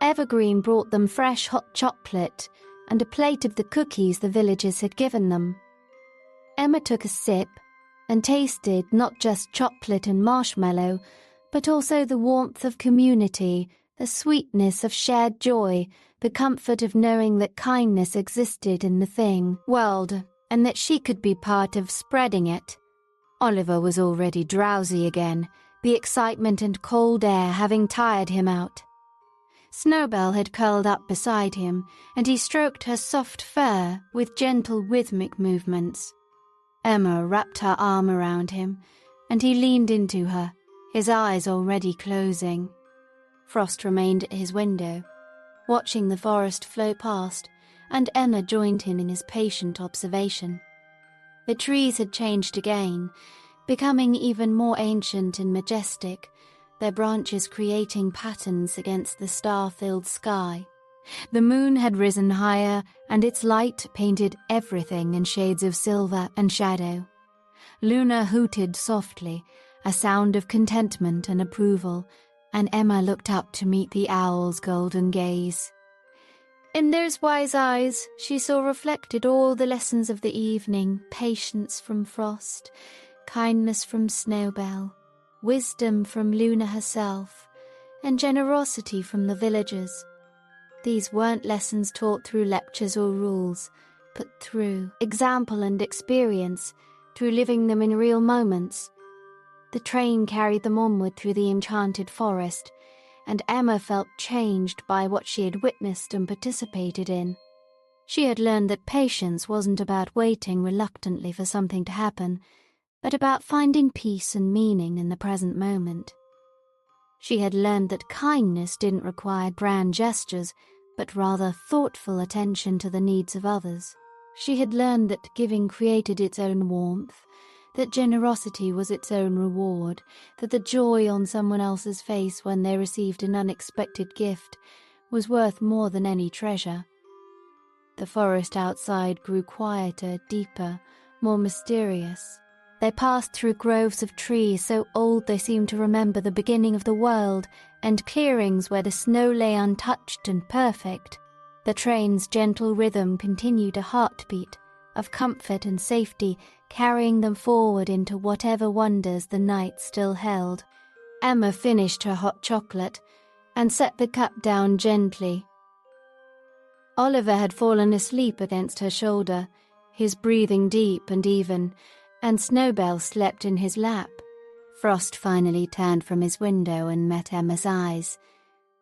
Evergreen brought them fresh hot chocolate and a plate of the cookies the villagers had given them. Emma took a sip and tasted not just chocolate and marshmallow, but also the warmth of community, the sweetness of shared joy, the comfort of knowing that kindness existed in the world, and that she could be part of spreading it. Oliver was already drowsy again, the excitement and cold air having tired him out. Snowbell had curled up beside him, and he stroked her soft fur with gentle rhythmic movements. Emma wrapped her arm around him, and he leaned into her, his eyes already closing. Frost remained at his window, watching the forest flow past, and Emma joined him in his patient observation. The trees had changed again, becoming even more ancient and majestic, their branches creating patterns against the star-filled sky. The moon had risen higher, and its light painted everything in shades of silver and shadow. Luna hooted softly, a sound of contentment and approval, and Emma looked up to meet the owl's golden gaze. In those wise eyes she saw reflected all the lessons of the evening: patience from Frost, kindness from Snowbell, wisdom from Luna herself, and generosity from the villagers. These weren't lessons taught through lectures or rules, but through example and experience, through living them in real moments. The train carried them onward through the enchanted forest, and Emma felt changed by what she had witnessed and participated in. She had learned that patience wasn't about waiting reluctantly for something to happen, but about finding peace and meaning in the present moment. She had learned that kindness didn't require grand gestures, but rather thoughtful attention to the needs of others. She had learned that giving created its own warmth, that generosity was its own reward, that the joy on someone else's face when they received an unexpected gift was worth more than any treasure. The forest outside grew quieter, deeper, more mysterious. They passed through groves of trees so old they seemed to remember the beginning of the world, and clearings where the snow lay untouched and perfect. The train's gentle rhythm continued a heartbeat of comfort and safety, carrying them forward into whatever wonders the night still held. Emma finished her hot chocolate and set the cup down gently. Oliver had fallen asleep against her shoulder, his breathing deep and even, and Snowbell slept in his lap. Frost finally turned from his window and met Emma's eyes,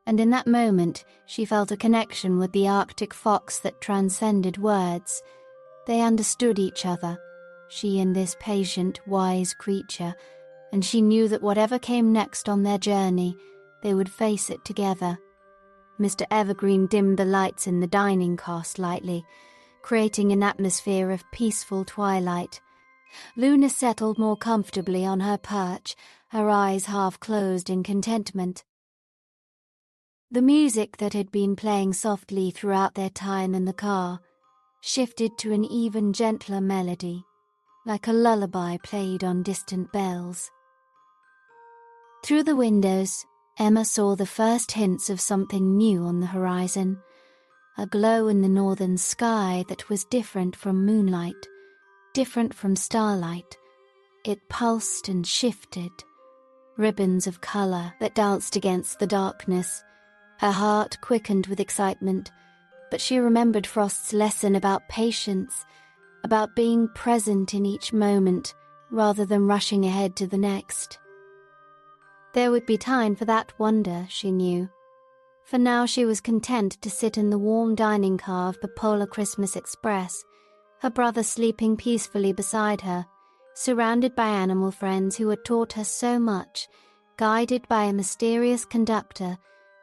and in that moment she felt a connection with the Arctic fox that transcended words. They understood each other, she and this patient, wise creature, and she knew that whatever came next on their journey, they would face it together. Mr. Evergreen dimmed the lights in the dining car slightly, creating an atmosphere of peaceful twilight. Luna settled more comfortably on her perch, her eyes half closed in contentment. The music that had been playing softly throughout their time in the car shifted to an even gentler melody, like a lullaby played on distant bells. Through the windows, Emma saw the first hints of something new on the horizon, a glow in the northern sky that was different from moonlight, different from starlight. It pulsed and shifted, ribbons of colour that danced against the darkness. Her heart quickened with excitement, but she remembered Frost's lesson about patience, about being present in each moment rather than rushing ahead to the next. There would be time for that wonder, she knew. For now she was content to sit in the warm dining car of the Polar Christmas Express, her brother sleeping peacefully beside her, surrounded by animal friends who had taught her so much, guided by a mysterious conductor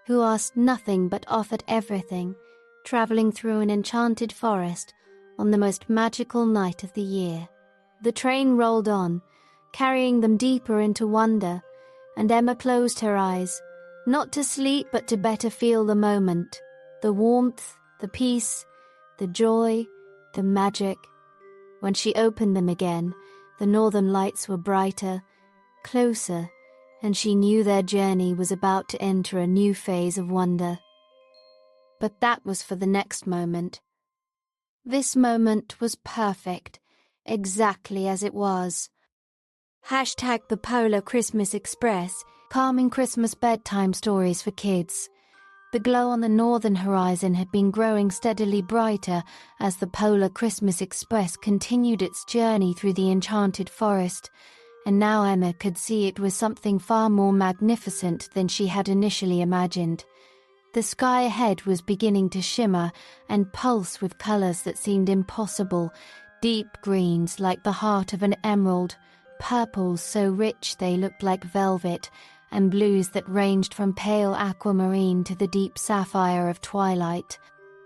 who asked nothing but offered everything, travelling through an enchanted forest on the most magical night of the year. The train rolled on, carrying them deeper into wonder, and Emma closed her eyes, not to sleep but to better feel the moment, the warmth, the peace, the joy, the magic. When she opened them again, the northern lights were brighter, closer, and she knew their journey was about to enter a new phase of wonder. But that was for the next moment. This moment was perfect, exactly as it was. Hashtag the Polar Christmas Express, calming Christmas bedtime stories for kids. The glow on the northern horizon had been growing steadily brighter as the Polar Christmas Express continued its journey through the enchanted forest, and now Emma could see it was something far more magnificent than she had initially imagined. The sky ahead was beginning to shimmer and pulse with colours that seemed impossible, deep greens like the heart of an emerald, purples so rich they looked like velvet, and blues that ranged from pale aquamarine to the deep sapphire of twilight.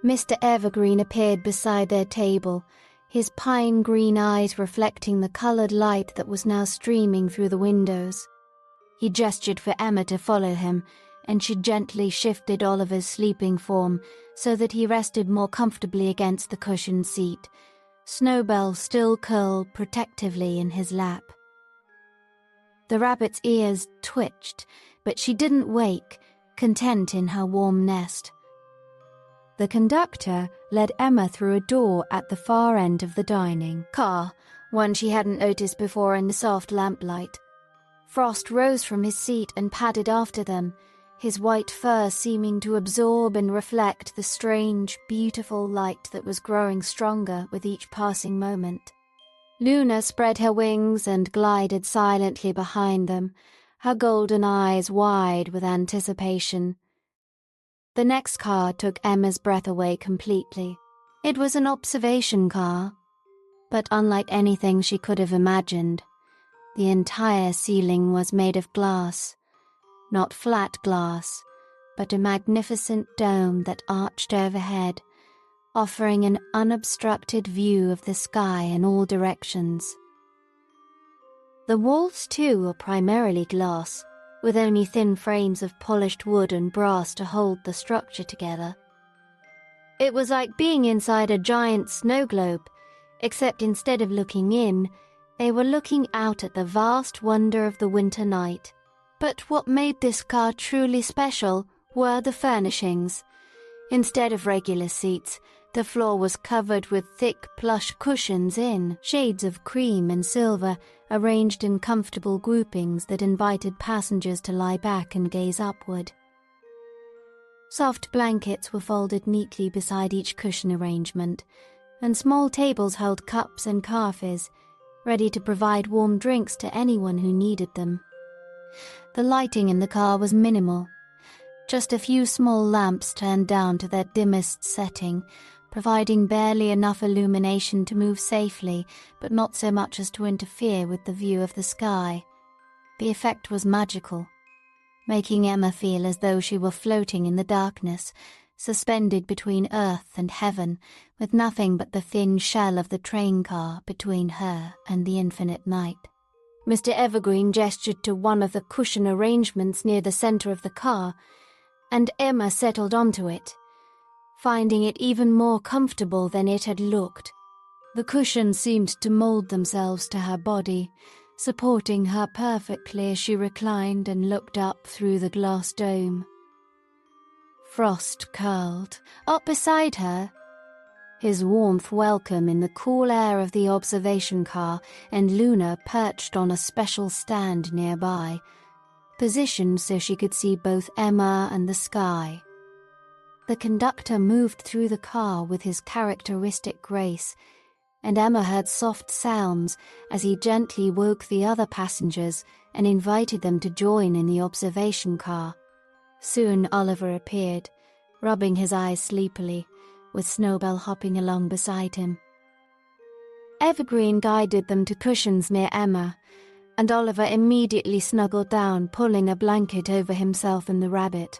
Mr. Evergreen appeared beside their table, his pine-green eyes reflecting the coloured light that was now streaming through the windows. He gestured for Emma to follow him, and she gently shifted Oliver's sleeping form so that he rested more comfortably against the cushioned seat, Snowbell still curled protectively in his lap. The rabbit's ears twitched, but she didn't wake, content in her warm nest. The conductor led Emma through a door at the far end of the dining car, one she hadn't noticed before in the soft lamplight. Frost rose from his seat and padded after them, his white fur seeming to absorb and reflect the strange, beautiful light that was growing stronger with each passing moment. Luna spread her wings and glided silently behind them, her golden eyes wide with anticipation. The next car took Emma's breath away completely. It was an observation car, but unlike anything she could have imagined. The entire ceiling was made of glass, not flat glass, but a magnificent dome that arched overhead, offering an unobstructed view of the sky in all directions. The walls, too, were primarily glass, with only thin frames of polished wood and brass to hold the structure together. It was like being inside a giant snow globe, except instead of looking in, they were looking out at the vast wonder of the winter night. But what made this car truly special were the furnishings. Instead of regular seats, the floor was covered with thick plush cushions in shades of cream and silver, arranged in comfortable groupings that invited passengers to lie back and gaze upward. Soft blankets were folded neatly beside each cushion arrangement, and small tables held cups and carafes, ready to provide warm drinks to anyone who needed them. The lighting in the car was minimal. Just a few small lamps turned down to their dimmest setting, providing barely enough illumination to move safely, but not so much as to interfere with the view of the sky. The effect was magical, making Emma feel as though she were floating in the darkness, suspended between earth and heaven, with nothing but the thin shell of the train car between her and the infinite night. Mr. Evergreen gestured to one of the cushion arrangements near the center of the car, and Emma settled onto it, finding it even more comfortable than it had looked. The cushions seemed to mold themselves to her body, supporting her perfectly as she reclined and looked up through the glass dome. Frost curled up beside her, his warmth welcome in the cool air of the observation car, and Luna perched on a special stand nearby, positioned so she could see both Emma and the sky. The conductor moved through the car with his characteristic grace, and Emma heard soft sounds as he gently woke the other passengers and invited them to join in the observation car. Soon Oliver appeared, rubbing his eyes sleepily, with Snowbell hopping along beside him. Evergreen guided them to cushions near Emma, and Oliver immediately snuggled down, pulling a blanket over himself and the rabbit.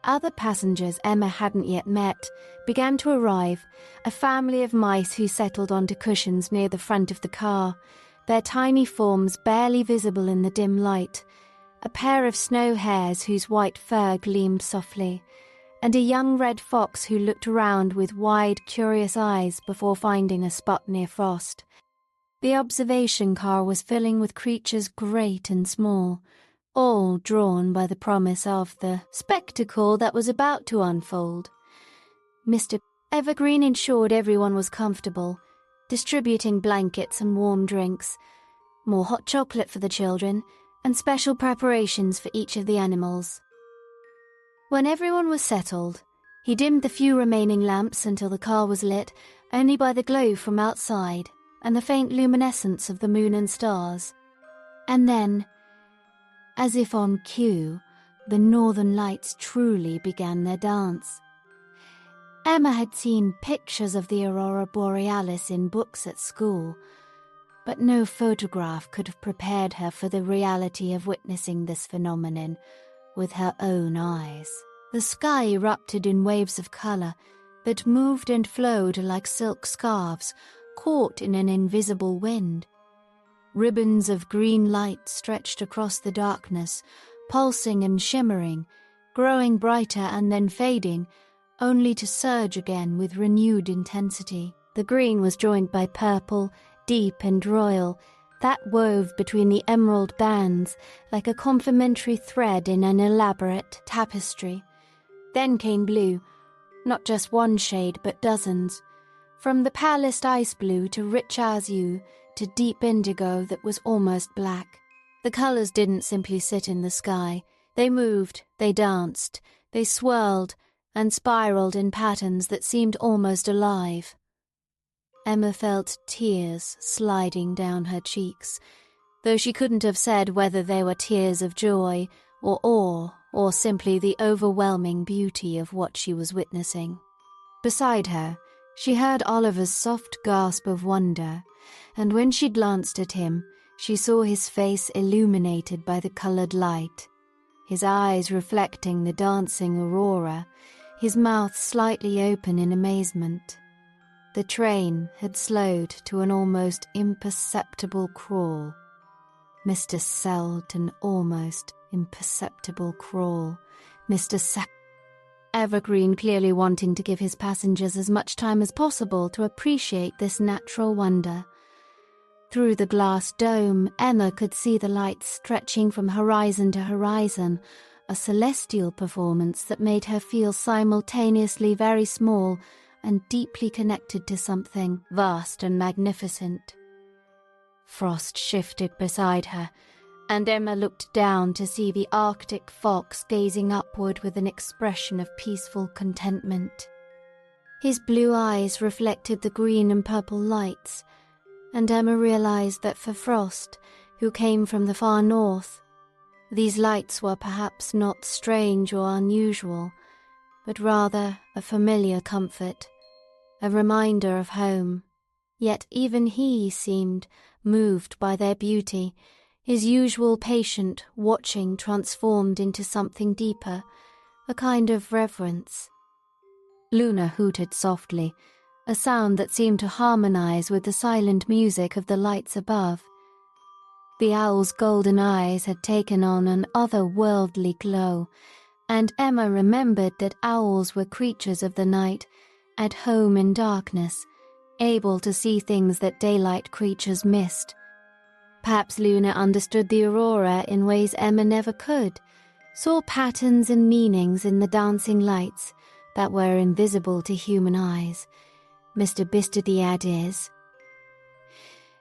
Other passengers Emma hadn't yet met began to arrive, a family of mice who settled onto cushions near the front of the car, their tiny forms barely visible in the dim light, a pair of snow hares whose white fur gleamed softly, and a young red fox who looked around with wide, curious eyes before finding a spot near Frost. The observation car was filling with creatures great and small, all drawn by the promise of the spectacle that was about to unfold. Mr. Evergreen ensured everyone was comfortable, distributing blankets and warm drinks, more hot chocolate for the children, and special preparations for each of the animals. When everyone was settled, he dimmed the few remaining lamps until the car was lit only by the glow from outside and the faint luminescence of the moon and stars. And then, as if on cue, the northern lights truly began their dance. Emma had seen pictures of the aurora borealis in books at school, but no photograph could have prepared her for the reality of witnessing this phenomenon with her own eyes. The sky erupted in waves of color that moved and flowed like silk scarves caught in an invisible wind. Ribbons of green light stretched across the darkness, pulsing and shimmering, growing brighter and then fading, only to surge again with renewed intensity. The green was joined by purple, deep and royal, that wove between the emerald bands like a complementary thread in an elaborate tapestry. Then came blue, not just one shade but dozens, from the palest ice blue to rich azure to deep indigo that was almost black. The colors didn't simply sit in the sky. They moved, they danced, they swirled and spiraled in patterns that seemed almost alive. Emma felt tears sliding down her cheeks, though she couldn't have said whether they were tears of joy or awe or simply the overwhelming beauty of what she was witnessing. Beside her, she heard Oliver's soft gasp of wonder, and when she glanced at him, she saw his face illuminated by the colored light, his eyes reflecting the dancing aurora, his mouth slightly open in amazement. The train had slowed to an almost imperceptible crawl. Mr. Selden, almost imperceptible crawl. Evergreen clearly wanting to give his passengers as much time as possible to appreciate this natural wonder. Through the glass dome, Emma could see the lights stretching from horizon to horizon, a celestial performance that made her feel simultaneously very small and deeply connected to something vast and magnificent. Frost shifted beside her, and Emma looked down to see the Arctic fox gazing upward with an expression of peaceful contentment. His blue eyes reflected the green and purple lights, and Emma realized that for Frost, who came from the far north, these lights were perhaps not strange or unusual, but rather a familiar comfort, a reminder of home. Yet even he seemed moved by their beauty, his usual patient watching transformed into something deeper, a kind of reverence. Luna hooted softly, a sound that seemed to harmonize with the silent music of the lights above. The owl's golden eyes had taken on an otherworldly glow, and Emma remembered that owls were creatures of the night, at home in darkness, able to see things that daylight creatures missed. Perhaps Luna understood the aurora in ways Emma never could, saw patterns and meanings in the dancing lights that were invisible to human eyes. Mr. Bistadiades.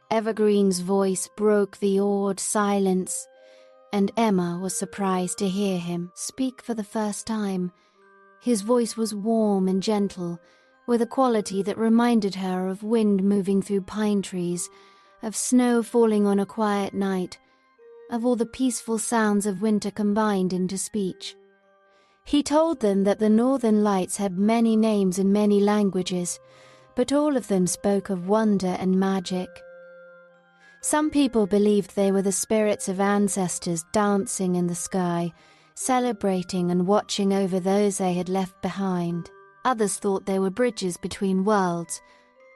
Evergreen's voice broke the awed silence, and Emma was surprised to hear him speak for the first time. His voice was warm and gentle, with a quality that reminded her of wind moving through pine trees, of snow falling on a quiet night, of all the peaceful sounds of winter combined into speech. He told them that the Northern Lights had many names in many languages, but all of them spoke of wonder and magic. Some people believed they were the spirits of ancestors dancing in the sky, celebrating and watching over those they had left behind. Others thought they were bridges between worlds,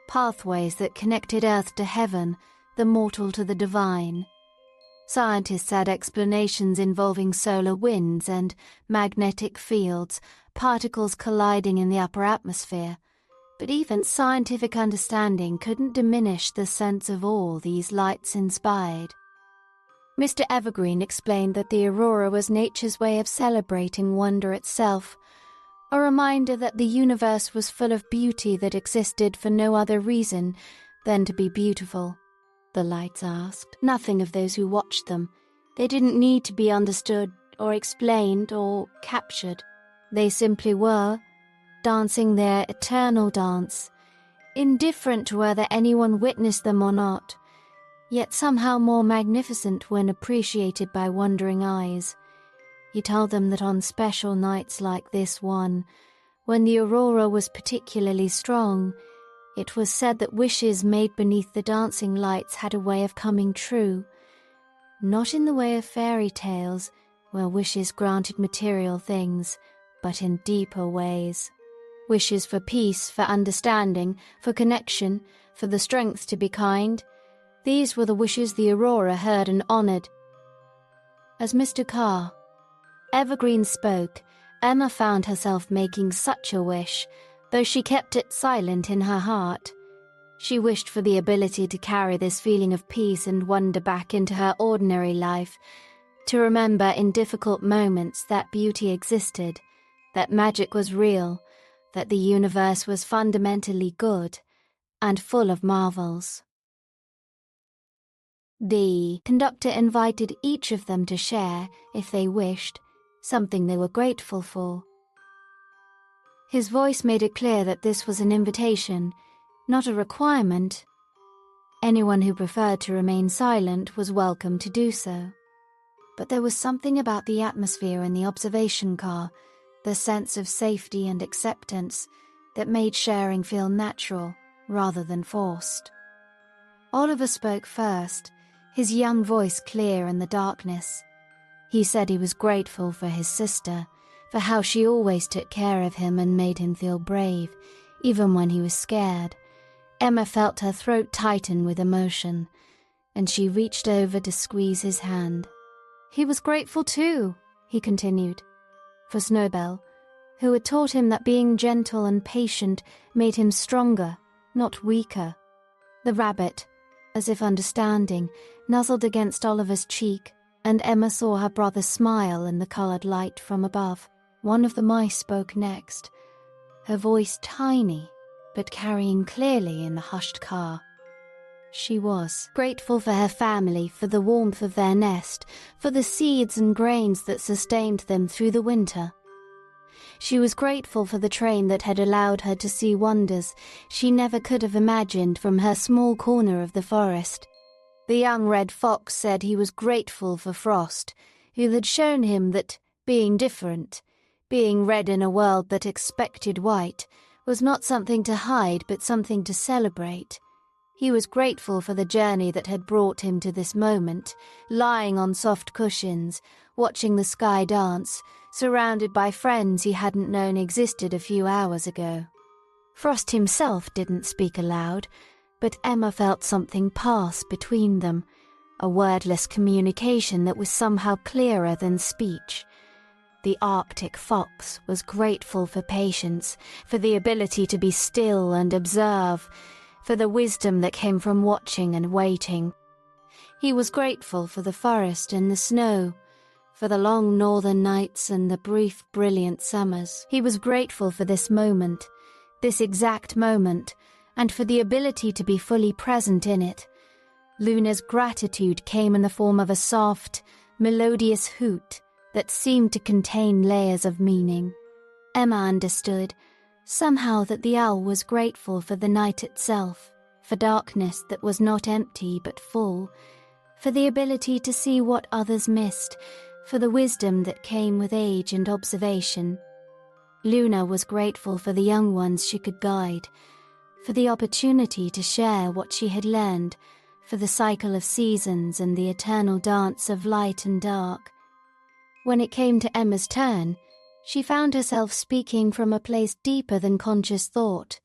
pathways that connected Earth to heaven, the mortal to the divine. Scientists had explanations involving solar winds and magnetic fields, particles colliding in the upper atmosphere, but even scientific understanding couldn't diminish the sense of awe these lights inspired. Mr. Evergreen explained that the aurora was nature's way of celebrating wonder itself, a reminder that the universe was full of beauty that existed for no other reason than to be beautiful. The lights asked nothing of those who watched them. They didn't need to be understood or explained or captured. They simply were, dancing their eternal dance, indifferent to whether anyone witnessed them or not, yet somehow more magnificent when appreciated by wondering eyes. He told them that on special nights like this one, when the aurora was particularly strong, it was said that wishes made beneath the dancing lights had a way of coming true, not in the way of fairy tales, where wishes granted material things, but in deeper ways. Wishes for peace, for understanding, for connection, for the strength to be kind. These were the wishes the aurora heard and honored. As Mr. Evergreen spoke, Emma found herself making such a wish, though she kept it silent in her heart. She wished for the ability to carry this feeling of peace and wonder back into her ordinary life, to remember in difficult moments that beauty existed, that magic was real, that the universe was fundamentally good and full of marvels. The conductor invited each of them to share, if they wished, something they were grateful for. His voice made it clear that this was an invitation, not a requirement. Anyone who preferred to remain silent was welcome to do so. But there was something about the atmosphere in the observation car, the sense of safety and acceptance, that made sharing feel natural rather than forced. Oliver spoke first, his young voice clear in the darkness. He said he was grateful for his sister, for how she always took care of him and made him feel brave, even when he was scared. Emma felt her throat tighten with emotion, and she reached over to squeeze his hand. He was grateful too, he continued, for Snowbell, who had taught him that being gentle and patient made him stronger, not weaker. The rabbit, as if understanding, nuzzled against Oliver's cheek, and Emma saw her brother smile in the coloured light from above. One of the mice spoke next, her voice tiny, but carrying clearly in the hushed car. She was grateful for her family, for the warmth of their nest, for the seeds and grains that sustained them through the winter. She was grateful for the train that had allowed her to see wonders she never could have imagined from her small corner of the forest. The young red fox said he was grateful for Frost, who had shown him that being different, being red in a world that expected white, was not something to hide but something to celebrate. He was grateful for the journey that had brought him to this moment, lying on soft cushions, watching the sky dance, surrounded by friends he hadn't known existed a few hours ago. Frost himself didn't speak aloud, but Emma felt something pass between them, a wordless communication that was somehow clearer than speech. The Arctic fox was grateful for patience, for the ability to be still and observe, for the wisdom that came from watching and waiting. He was grateful for the forest and the snow, for the long northern nights and the brief, brilliant summers. He was grateful for this moment, this exact moment, and for the ability to be fully present in it. Luna's gratitude came in the form of a soft, melodious hoot that seemed to contain layers of meaning. Emma understood, somehow, that the owl was grateful for the night itself, for darkness that was not empty but full, for the ability to see what others missed, for the wisdom that came with age and observation. Luna was grateful for the young ones she could guide, for the opportunity to share what she had learned, for the cycle of seasons and the eternal dance of light and dark. When it came to Emma's turn, she found herself speaking from a place deeper than conscious thought.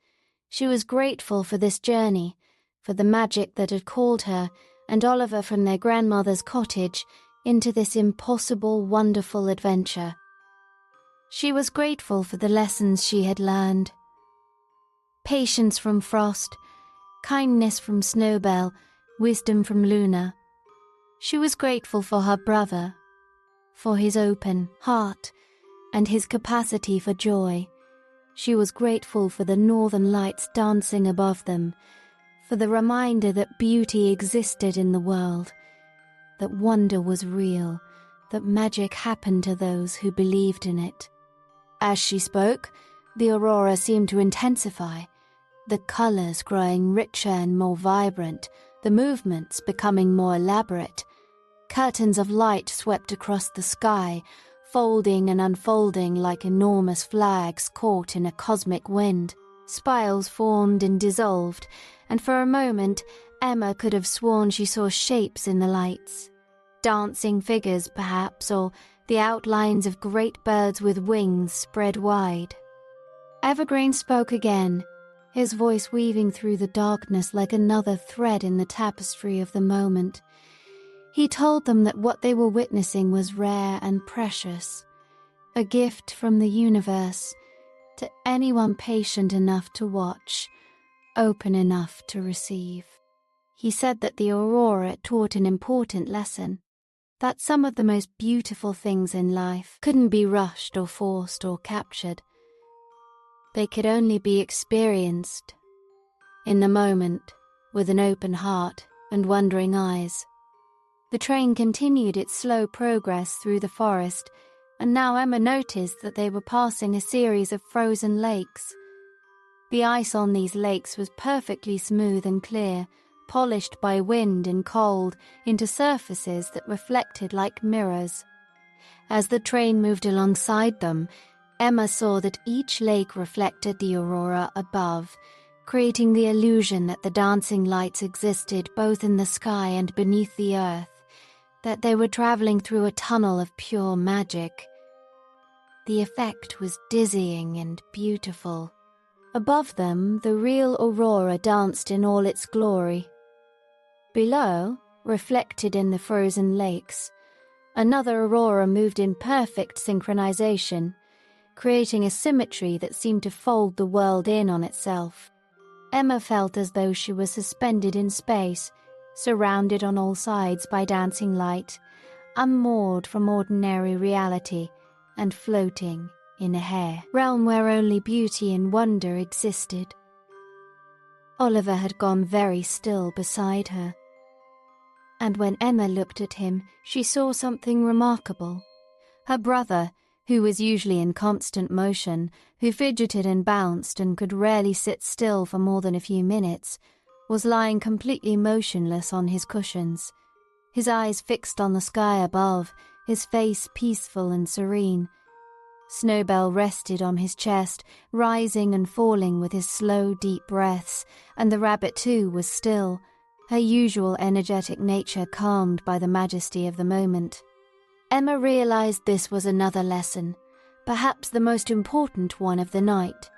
She was grateful for this journey, for the magic that had called her and Oliver from their grandmother's cottage into this impossible, wonderful adventure. She was grateful for the lessons she had learned. Patience from Frost, kindness from Snowbell, wisdom from Luna. She was grateful for her brother, for his open heart and his capacity for joy. She was grateful for the northern lights dancing above them, for the reminder that beauty existed in the world, that wonder was real, that magic happened to those who believed in it. As she spoke, the aurora seemed to intensify, the colours growing richer and more vibrant, the movements becoming more elaborate. Curtains of light swept across the sky, folding and unfolding like enormous flags caught in a cosmic wind. Spirals formed and dissolved, and for a moment Emma could have sworn she saw shapes in the lights. Dancing figures, perhaps, or the outlines of great birds with wings spread wide. Evergreen spoke again, his voice weaving through the darkness like another thread in the tapestry of the moment. He told them that what they were witnessing was rare and precious, a gift from the universe to anyone patient enough to watch, open enough to receive. He said that the aurora taught an important lesson, that some of the most beautiful things in life couldn't be rushed or forced or captured. They could only be experienced in the moment, with an open heart and wondering eyes. The train continued its slow progress through the forest, and now Emma noticed that they were passing a series of frozen lakes. The ice on these lakes was perfectly smooth and clear, polished by wind and cold into surfaces that reflected like mirrors. As the train moved alongside them, Emma saw that each lake reflected the aurora above, creating the illusion that the dancing lights existed both in the sky and beneath the earth, that they were traveling through a tunnel of pure magic. The effect was dizzying and beautiful. Above them, the real aurora danced in all its glory. Below, reflected in the frozen lakes, another aurora moved in perfect synchronization, creating a symmetry that seemed to fold the world in on itself. Emma felt as though she was suspended in space, surrounded on all sides by dancing light, unmoored from ordinary reality, and floating in a realm where only beauty and wonder existed. Oliver had gone very still beside her, and when Emma looked at him, she saw something remarkable. Her brother, who was usually in constant motion, who fidgeted and bounced and could rarely sit still for more than a few minutes, was lying completely motionless on his cushions, his eyes fixed on the sky above, his face peaceful and serene. Snowbell rested on his chest, rising and falling with his slow, deep breaths, and the rabbit too was still, her usual energetic nature calmed by the majesty of the moment. Emma realized this was another lesson, perhaps the most important one of the night.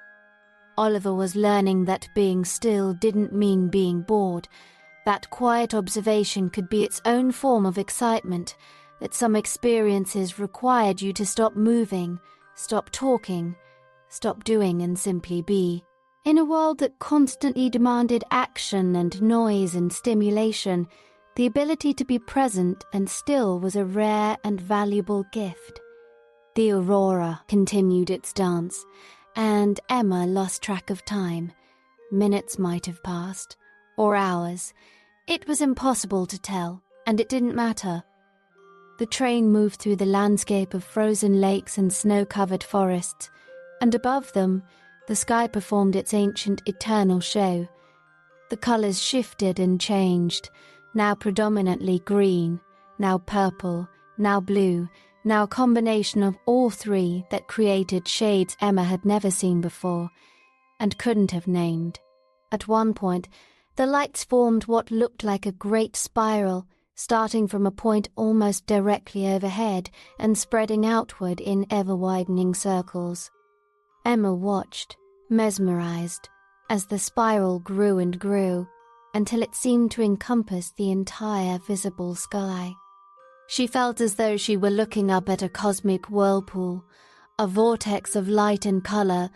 Oliver was learning that being still didn't mean being bored, that quiet observation could be its own form of excitement, that some experiences required you to stop moving, stop talking, stop doing and simply be. In a world that constantly demanded action and noise and stimulation, the ability to be present and still was a rare and valuable gift. The aurora continued its dance, and Emma lost track of time. Minutes might have passed, or hours. It was impossible to tell, and it didn't matter. The train moved through the landscape of frozen lakes and snow-covered forests, and above them, the sky performed its ancient eternal show. The colours shifted and changed, now predominantly green, now purple, now blue, now a combination of all three that created shades Emma had never seen before, and couldn't have named. At one point, the lights formed what looked like a great spiral, starting from a point almost directly overhead and spreading outward in ever-widening circles. Emma watched, mesmerized, as the spiral grew and grew, until it seemed to encompass the entire visible sky. She felt as though she were looking up at a cosmic whirlpool, a vortex of light and color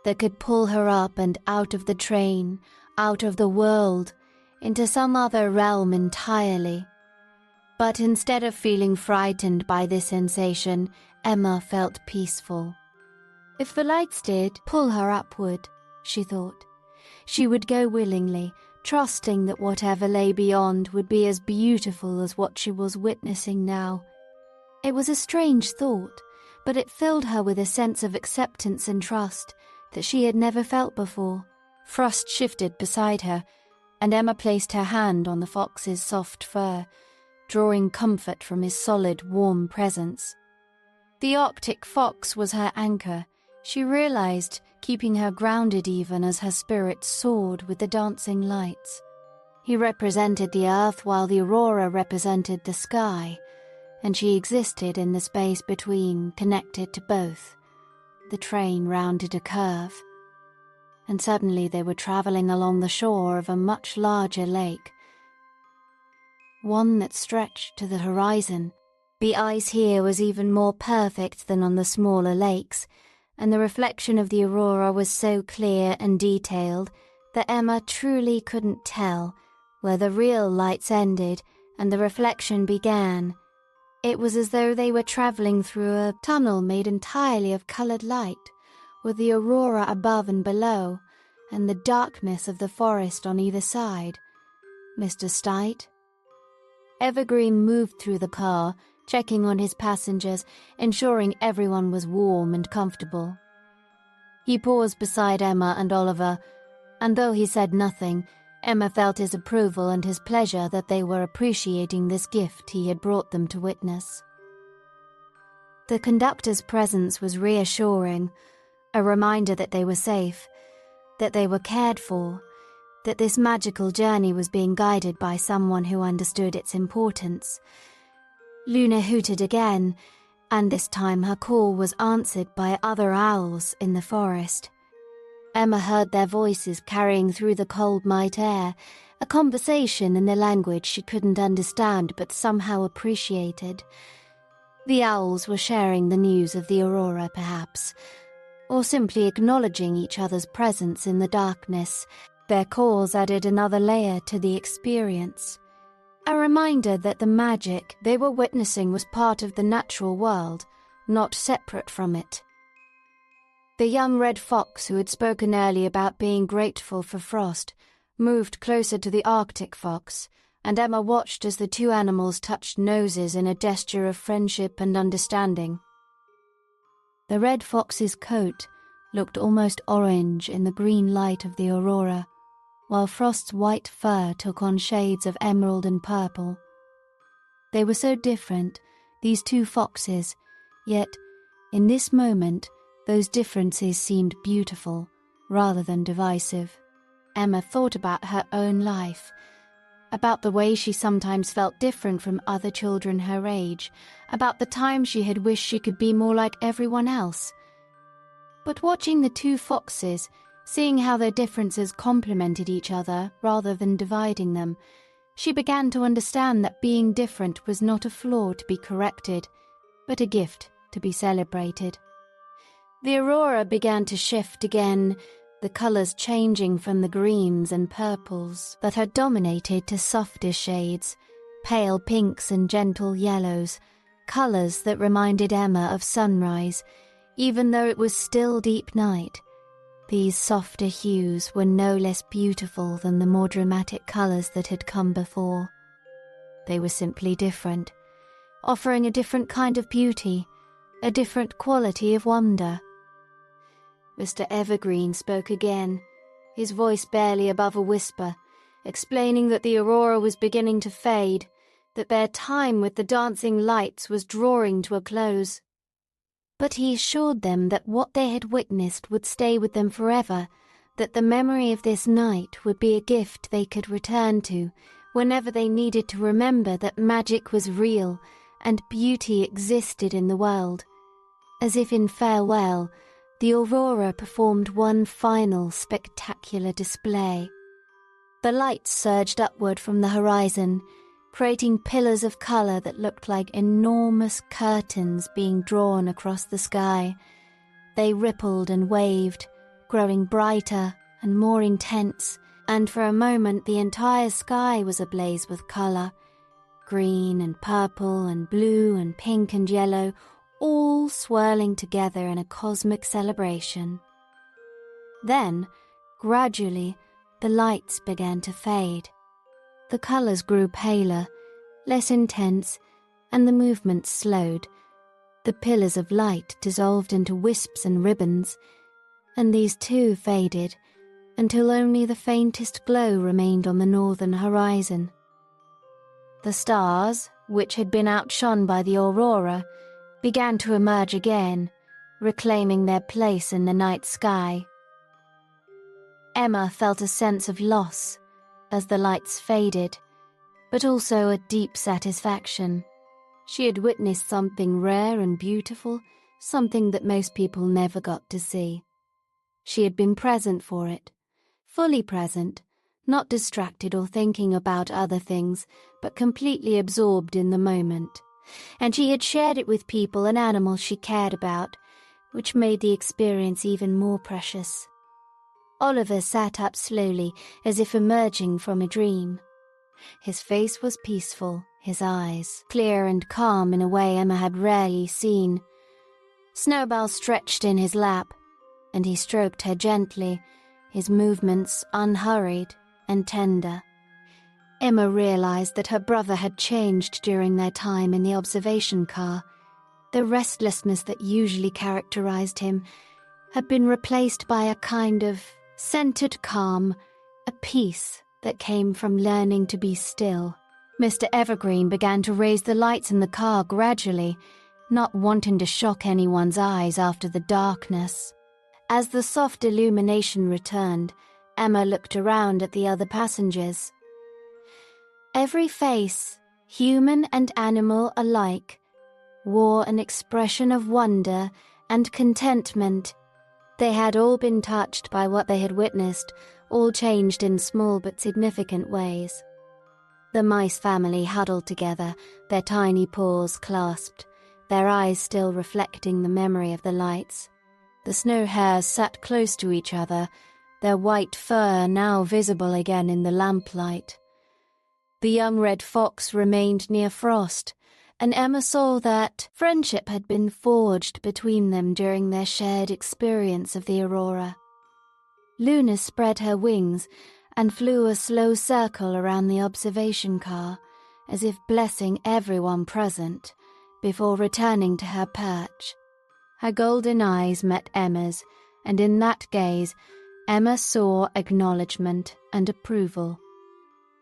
that could pull her up and out of the train, out of the world, into some other realm entirely. But instead of feeling frightened by this sensation, Emma felt peaceful. If the lights did pull her upward, she thought, she would go willingly, trusting that whatever lay beyond would be as beautiful as what she was witnessing now. It was a strange thought, but it filled her with a sense of acceptance and trust that she had never felt before. Frost shifted beside her, and Emma placed her hand on the fox's soft fur, drawing comfort from his solid, warm presence. The Arctic fox was her anchor, she realized, keeping her grounded even as her spirit soared with the dancing lights. He represented the earth while the aurora represented the sky, and she existed in the space between, connected to both. The train rounded a curve, and suddenly they were traveling along the shore of a much larger lake, one that stretched to the horizon. The ice here was even more perfect than on the smaller lakes, and the reflection of the aurora was so clear and detailed that Emma truly couldn't tell where the real lights ended and the reflection began. It was as though they were traveling through a tunnel made entirely of colored light, with the aurora above and below, and the darkness of the forest on either side. Mr. Stight? Evergreen moved through the car, checking on his passengers, ensuring everyone was warm and comfortable. He paused beside Emma and Oliver, and though he said nothing, Emma felt his approval and his pleasure that they were appreciating this gift he had brought them to witness. The conductor's presence was reassuring, a reminder that they were safe, that they were cared for, that this magical journey was being guided by someone who understood its importance. Luna hooted again, And this time her call was answered by other owls in the forest. Emma heard their voices carrying through the cold night air, a conversation in a language she couldn't understand but somehow appreciated. The owls were sharing the news of the aurora, perhaps, or simply acknowledging each other's presence in the darkness. Their calls added another layer to the experience, a reminder that the magic they were witnessing was part of the natural world, not separate from it. The young red fox who had spoken earlier about being grateful for frost moved closer to the Arctic fox, and Emma watched as the two animals touched noses in a gesture of friendship and understanding. The red fox's coat looked almost orange in the green light of the aurora, while Frost's white fur took on shades of emerald and purple. They were so different, these two foxes, yet, in this moment, those differences seemed beautiful, rather than divisive. Emma thought about her own life, about the way she sometimes felt different from other children her age, about the times she had wished she could be more like everyone else. But watching the two foxes, seeing how their differences complemented each other rather than dividing them, she began to understand that being different was not a flaw to be corrected, but a gift to be celebrated. The aurora began to shift again, the colours changing from the greens and purples that had dominated to softer shades, pale pinks and gentle yellows, colours that reminded Emma of sunrise, even though it was still deep night. These softer hues were no less beautiful than the more dramatic colours that had come before. They were simply different, offering a different kind of beauty, a different quality of wonder. Mr. Evergreen spoke again, his voice barely above a whisper, explaining that the aurora was beginning to fade, that their time with the dancing lights was drawing to a close. But he assured them that what they had witnessed would stay with them forever, that the memory of this night would be a gift they could return to whenever they needed to remember that magic was real and beauty existed in the world. As if in farewell, the aurora performed one final spectacular display. The lights surged upward from the horizon, creating pillars of colour that looked like enormous curtains being drawn across the sky. They rippled and waved, growing brighter and more intense, and for a moment the entire sky was ablaze with colour. Green and purple and blue and pink and yellow, all swirling together in a cosmic celebration. Then, gradually, the lights began to fade. The colours grew paler, less intense, and the movements slowed. The pillars of light dissolved into wisps and ribbons, and these too faded, until only the faintest glow remained on the northern horizon. The stars, which had been outshone by the aurora, began to emerge again, reclaiming their place in the night sky. Emma felt a sense of loss as the lights faded, but also a deep satisfaction. She had witnessed something rare and beautiful, something that most people never got to see. She had been present for it, fully present, not distracted or thinking about other things, but completely absorbed in the moment. And she had shared it with people and animals she cared about, which made the experience even more precious. Oliver sat up slowly, as if emerging from a dream. His face was peaceful, his eyes clear and calm in a way Emma had rarely seen. Snowball stretched in his lap, and he stroked her gently, his movements unhurried and tender. Emma realized that her brother had changed during their time in the observation car. The restlessness that usually characterized him had been replaced by a kind of centered calm, a peace that came from learning to be still. Mr. Evergreen began to raise the lights in the car gradually, not wanting to shock anyone's eyes after the darkness. As the soft illumination returned, Emma looked around at the other passengers. Every face, human and animal alike, wore an expression of wonder and contentment. They had all been touched by what they had witnessed, all changed in small but significant ways. The mice family huddled together, their tiny paws clasped, their eyes still reflecting the memory of the lights. The snow hares sat close to each other, their white fur now visible again in the lamplight. The young red fox remained near Frost, and Emma saw that friendship had been forged between them during their shared experience of the aurora. Luna spread her wings and flew a slow circle around the observation car, as if blessing everyone present, before returning to her perch. Her golden eyes met Emma's, and in that gaze, Emma saw acknowledgement and approval.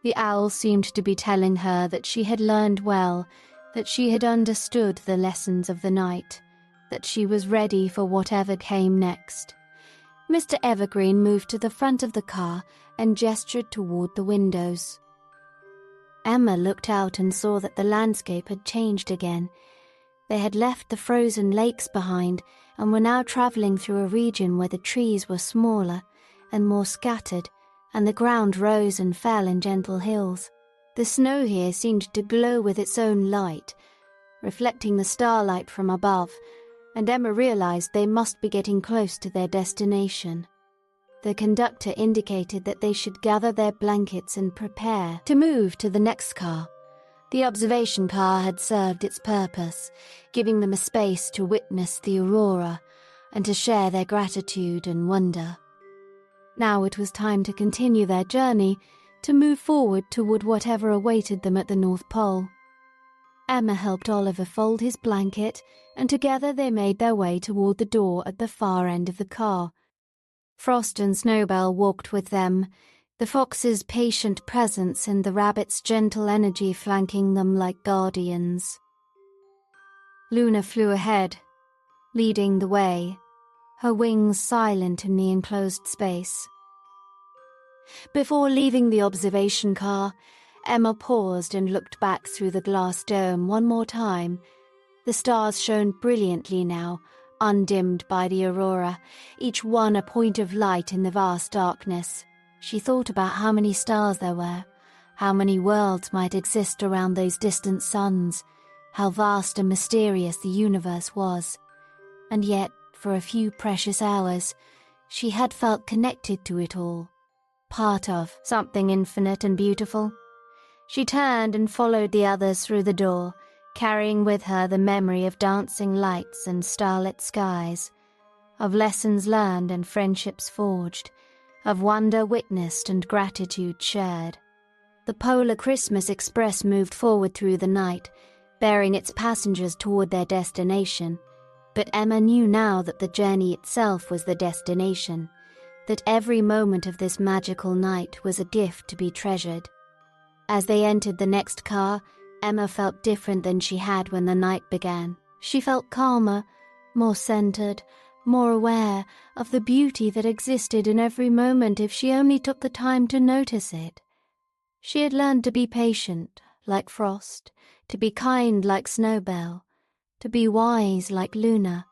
The owl seemed to be telling her that she had learned well, that she had understood the lessons of the night, that she was ready for whatever came next. Mr. Evergreen moved to the front of the car and gestured toward the windows. Emma looked out and saw that the landscape had changed again. They had left the frozen lakes behind and were now travelling through a region where the trees were smaller and more scattered, and the ground rose and fell in gentle hills. The snow here seemed to glow with its own light, reflecting the starlight from above, and Emma realized they must be getting close to their destination. The conductor indicated that they should gather their blankets and prepare to move to the next car. The observation car had served its purpose, giving them a space to witness the aurora and to share their gratitude and wonder. Now it was time to continue their journey, to move forward toward whatever awaited them at the North Pole. Emma helped Oliver fold his blanket, and together they made their way toward the door at the far end of the car. Frost and Snowbell walked with them, the fox's patient presence and the rabbit's gentle energy flanking them like guardians. Luna flew ahead, leading the way, her wings silent in the enclosed space. Before leaving the observation car, Emma paused and looked back through the glass dome one more time. The stars shone brilliantly now, undimmed by the aurora, each one a point of light in the vast darkness. She thought about how many stars there were, how many worlds might exist around those distant suns, how vast and mysterious the universe was. And yet, for a few precious hours, she had felt connected to it all, part of something infinite and beautiful. She turned and followed the others through the door, carrying with her the memory of dancing lights and starlit skies, of lessons learned and friendships forged, of wonder witnessed and gratitude shared. The Polar Christmas Express moved forward through the night, bearing its passengers toward their destination, but Emma knew now that the journey itself was the destination, that every moment of this magical night was a gift to be treasured. As they entered the next car, Emma felt different than she had when the night began. She felt calmer, more centered, more aware of the beauty that existed in every moment if she only took the time to notice it. She had learned to be patient, like Frost, to be kind like Snowbell, to be wise like Luna.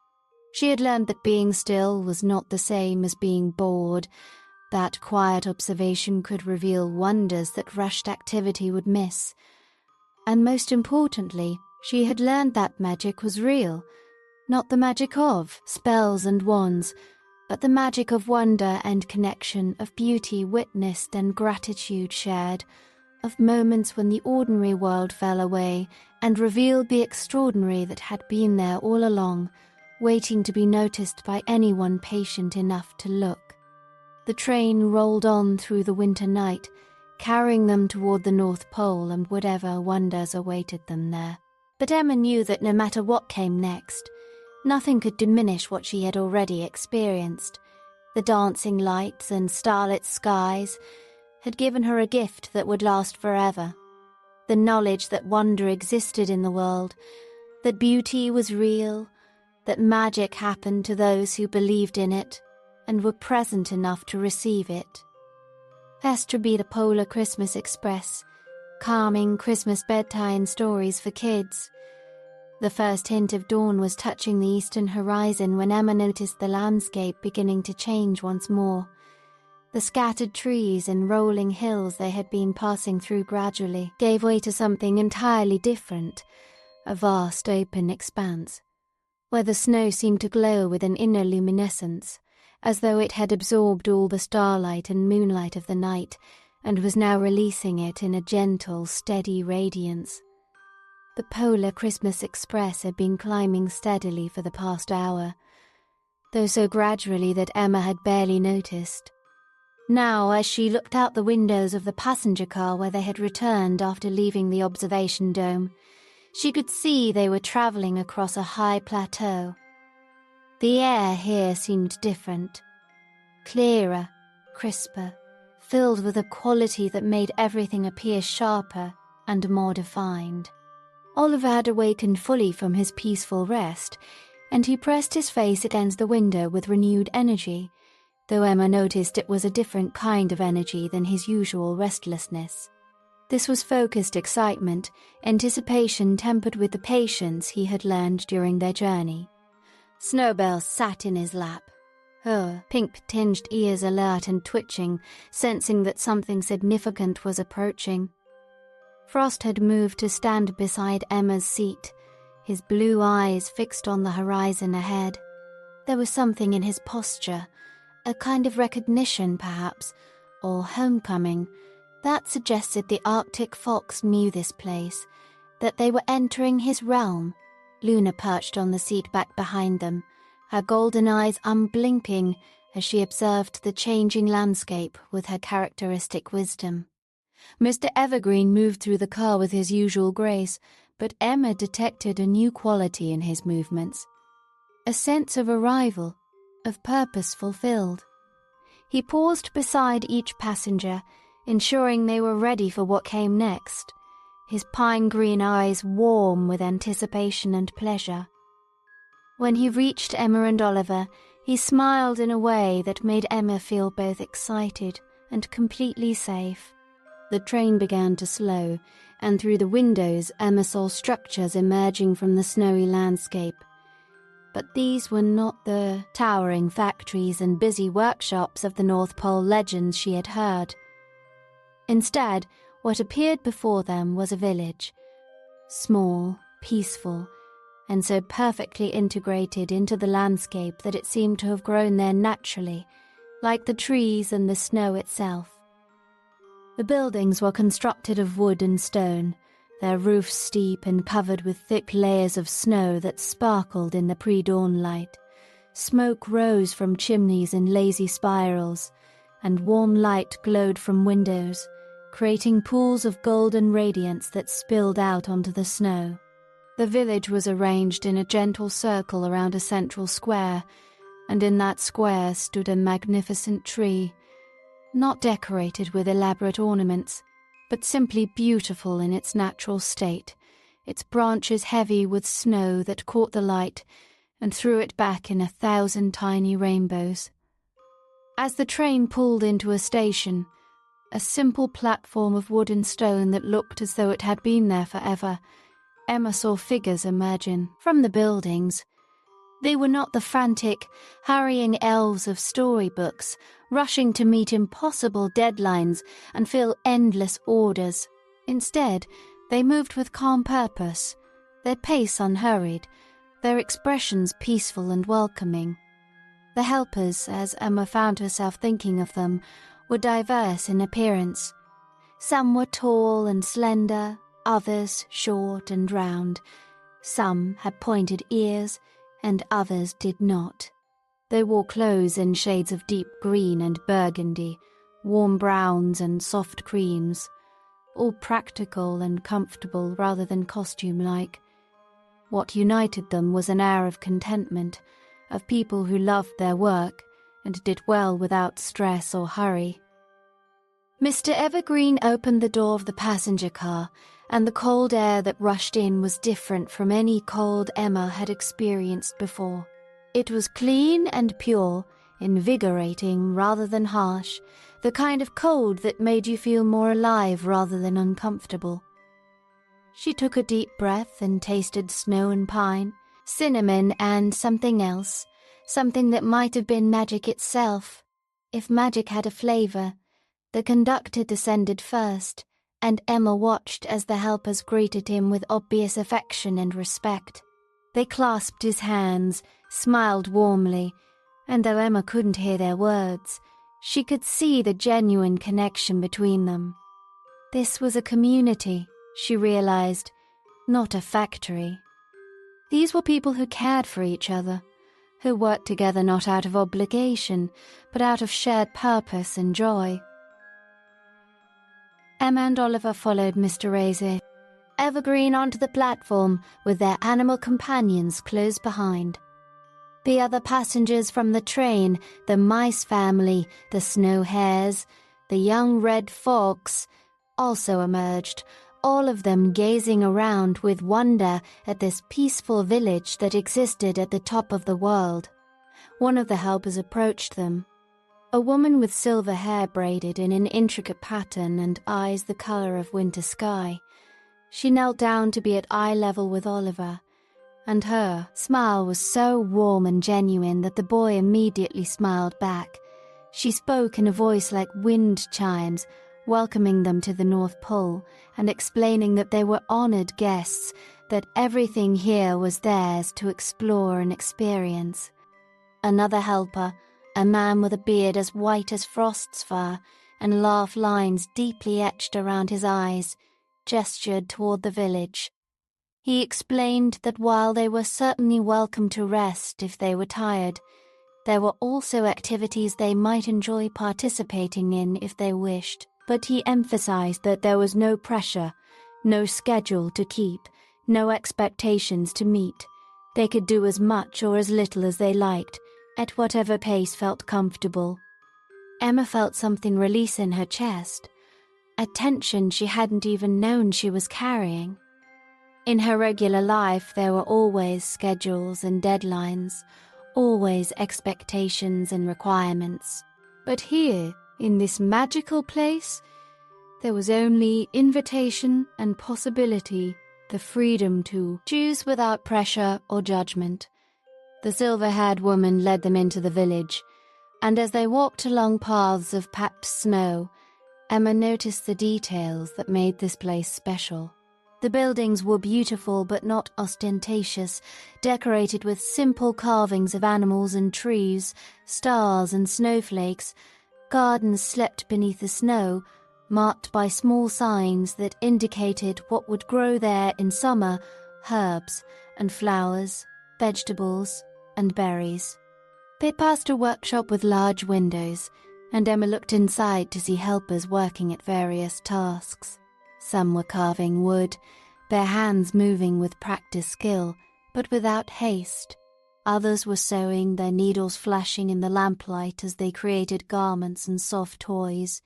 She had learned that being still was not the same as being bored, that quiet observation could reveal wonders that rushed activity would miss. And most importantly, she had learned that magic was real, not the magic of spells and wands, but the magic of wonder and connection, of beauty witnessed and gratitude shared, of moments when the ordinary world fell away and revealed the extraordinary that had been there all along, waiting to be noticed by anyone patient enough to look. The train rolled on through the winter night, carrying them toward the North Pole and whatever wonders awaited them there. But Emma knew that no matter what came next, nothing could diminish what she had already experienced. The dancing lights and starlit skies had given her a gift that would last forever. The knowledge that wonder existed in the world, that beauty was real, that magic happened to those who believed in it and were present enough to receive it. This should be the Polar Christmas Express, calming Christmas bedtime stories for kids. The first hint of dawn was touching the eastern horizon when Emma noticed the landscape beginning to change once more. The scattered trees and rolling hills they had been passing through gradually gave way to something entirely different, a vast open expanse, where the snow seemed to glow with an inner luminescence, as though it had absorbed all the starlight and moonlight of the night and was now releasing it in a gentle, steady radiance. The Polar Christmas Express had been climbing steadily for the past hour, though so gradually that Emma had barely noticed. Now, as she looked out the windows of the passenger car where they had returned after leaving the observation dome, she could see they were travelling across a high plateau. The air here seemed different, clearer, crisper, filled with a quality that made everything appear sharper and more defined. Oliver had awakened fully from his peaceful rest, and he pressed his face against the window with renewed energy, though Emma noticed it was a different kind of energy than his usual restlessness. This was focused excitement, anticipation tempered with the patience he had learned during their journey. Snowbell sat in his lap, her pink-tinged ears alert and twitching, sensing that something significant was approaching. Frost had moved to stand beside Emma's seat, his blue eyes fixed on the horizon ahead. There was something in his posture, a kind of recognition perhaps, or homecoming, that suggested the Arctic fox knew this place, that they were entering his realm. Luna perched on the seat back behind them, her golden eyes unblinking as she observed the changing landscape with her characteristic wisdom. Mr. Evergreen moved through the car with his usual grace, but Emma detected a new quality in his movements. A sense of arrival, of purpose fulfilled. He paused beside each passenger, ensuring they were ready for what came next, his pine-green eyes warm with anticipation and pleasure. When he reached Emma and Oliver, he smiled in a way that made Emma feel both excited and completely safe. The train began to slow, and through the windows Emma saw structures emerging from the snowy landscape. But these were not the towering factories and busy workshops of the North Pole legends she had heard. Instead, what appeared before them was a village, small, peaceful, and so perfectly integrated into the landscape that it seemed to have grown there naturally, like the trees and the snow itself. The buildings were constructed of wood and stone, their roofs steep and covered with thick layers of snow that sparkled in the pre-dawn light. Smoke rose from chimneys in lazy spirals, and warm light glowed from windows, creating pools of golden radiance that spilled out onto the snow. The village was arranged in a gentle circle around a central square, and in that square stood a magnificent tree, not decorated with elaborate ornaments, but simply beautiful in its natural state, its branches heavy with snow that caught the light and threw it back in 1,000 tiny rainbows. As the train pulled into a station, a simple platform of wood and stone that looked as though it had been there forever, Emma saw figures emerging from the buildings. They were not the frantic, hurrying elves of storybooks, rushing to meet impossible deadlines and fill endless orders. Instead, they moved with calm purpose, their pace unhurried, their expressions peaceful and welcoming. The helpers, as Emma found herself thinking of them, were diverse in appearance. Some were tall and slender, others short and round. Some had pointed ears, and others did not. They wore clothes in shades of deep green and burgundy, warm browns and soft creams, all practical and comfortable rather than costume-like. What united them was an air of contentment, of people who loved their work and did well without stress or hurry. Mr. Evergreen opened the door of the passenger car, and the cold air that rushed in was different from any cold Emma had experienced before. It was clean and pure, invigorating rather than harsh, the kind of cold that made you feel more alive rather than uncomfortable. She took a deep breath and tasted snow and pine, cinnamon and something else, something that might have been magic itself. If magic had a flavor. The conductor descended first, and Emma watched as the helpers greeted him with obvious affection and respect. They clasped his hands, smiled warmly, and though Emma couldn't hear their words, she could see the genuine connection between them. This was a community, she realized, not a factory. These were people who cared for each other, who worked together not out of obligation, but out of shared purpose and joy. Emma and Oliver followed Mr. Raiser, Evergreen onto the platform with their animal companions close behind. The other passengers from the train, the mice family, the snow hares, the young red fox, also emerged, all of them gazing around with wonder at this peaceful village that existed at the top of the world. One of the helpers approached them. A woman with silver hair braided in an intricate pattern and eyes the color of winter sky. She knelt down to be at eye level with Oliver, and her smile was so warm and genuine that the boy immediately smiled back. She spoke in a voice like wind chimes, welcoming them to the North Pole and explaining that they were honored guests, that everything here was theirs to explore and experience. Another helper, a man with a beard as white as frost's fur and laugh lines deeply etched around his eyes, gestured toward the village. He explained that while they were certainly welcome to rest if they were tired, there were also activities they might enjoy participating in if they wished, but he emphasized that there was no pressure, no schedule to keep, no expectations to meet. They could do as much or as little as they liked, at whatever pace felt comfortable. Emma felt something release in her chest, a tension she hadn't even known she was carrying. In her regular life there were always schedules and deadlines, always expectations and requirements. But here, in this magical place, there was only invitation and possibility, the freedom to choose without pressure or judgment. The silver-haired woman led them into the village, and as they walked along paths of packed snow, Emma noticed the details that made this place special. The buildings were beautiful but not ostentatious, decorated with simple carvings of animals and trees, stars and snowflakes. Gardens slept beneath the snow, marked by small signs that indicated what would grow there in summer: herbs and flowers, vegetables and berries. They passed a workshop with large windows, and Emma looked inside to see helpers working at various tasks. Some were carving wood, their hands moving with practiced skill, but without haste. Others were sewing, their needles flashing in the lamplight as they created garments and soft toys.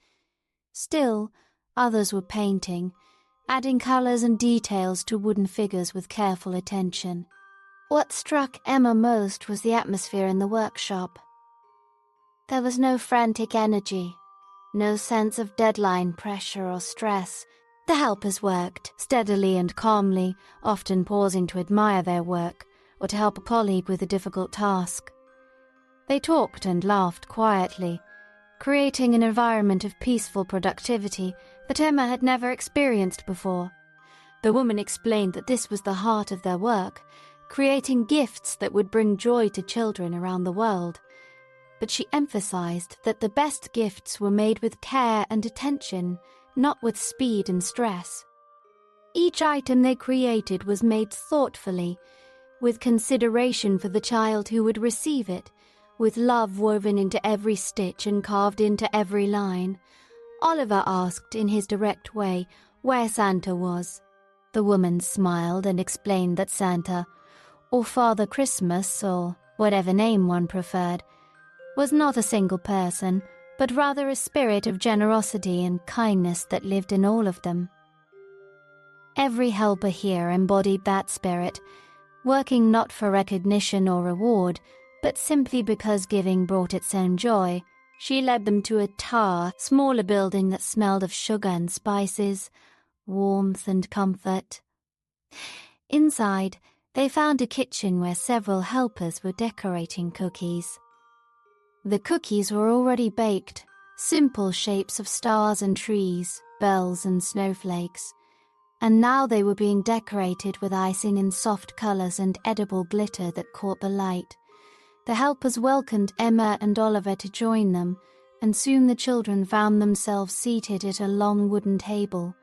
Still, others were painting, adding colors and details to wooden figures with careful attention. What struck Emma most was the atmosphere in the workshop. There was no frantic energy, no sense of deadline pressure or stress. The helpers worked steadily and calmly, often pausing to admire their work or to help a colleague with a difficult task. They talked and laughed quietly, creating an environment of peaceful productivity that Emma had never experienced before. The woman explained that this was the heart of their work, creating gifts that would bring joy to children around the world. But she emphasized that the best gifts were made with care and attention, not with speed and stress. Each item they created was made thoughtfully, with consideration for the child who would receive it, with love woven into every stitch and carved into every line. Oliver asked in his direct way where Santa was. The woman smiled and explained that Santa, or Father Christmas, or whatever name one preferred, was not a single person, but rather a spirit of generosity and kindness that lived in all of them. Every helper here embodied that spirit, working not for recognition or reward, but simply because giving brought its own joy. She led them to a smaller building that smelled of sugar and spices, warmth and comfort, Inside, they found a kitchen where several helpers were decorating cookies. The cookies were already baked, simple shapes of stars and trees, bells and snowflakes, and now they were being decorated with icing in soft colors and edible glitter that caught the light. The helpers welcomed Emma and Oliver to join them, and soon the children found themselves seated at a long wooden table,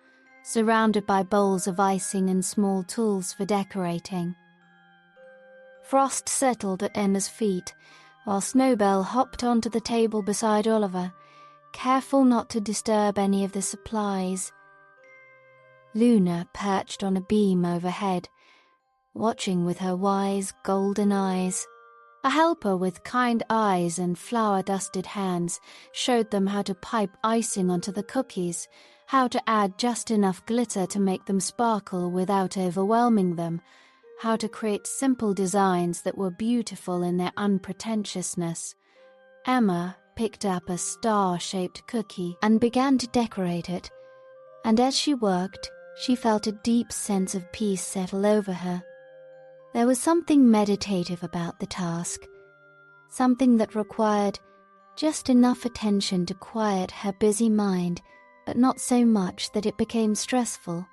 surrounded by bowls of icing and small tools for decorating. Frost settled at Emma's feet, while Snowbell hopped onto the table beside Oliver, careful not to disturb any of the supplies. Luna perched on a beam overhead, watching with her wise, golden eyes. A helper with kind eyes and flour-dusted hands showed them how to pipe icing onto the cookies, how to add just enough glitter to make them sparkle without overwhelming them, how to create simple designs that were beautiful in their unpretentiousness. Emma picked up a star-shaped cookie and began to decorate it, and as she worked, she felt a deep sense of peace settle over her. There was something meditative about the task, something that required just enough attention to quiet her busy mind, but not so much that it became stressful.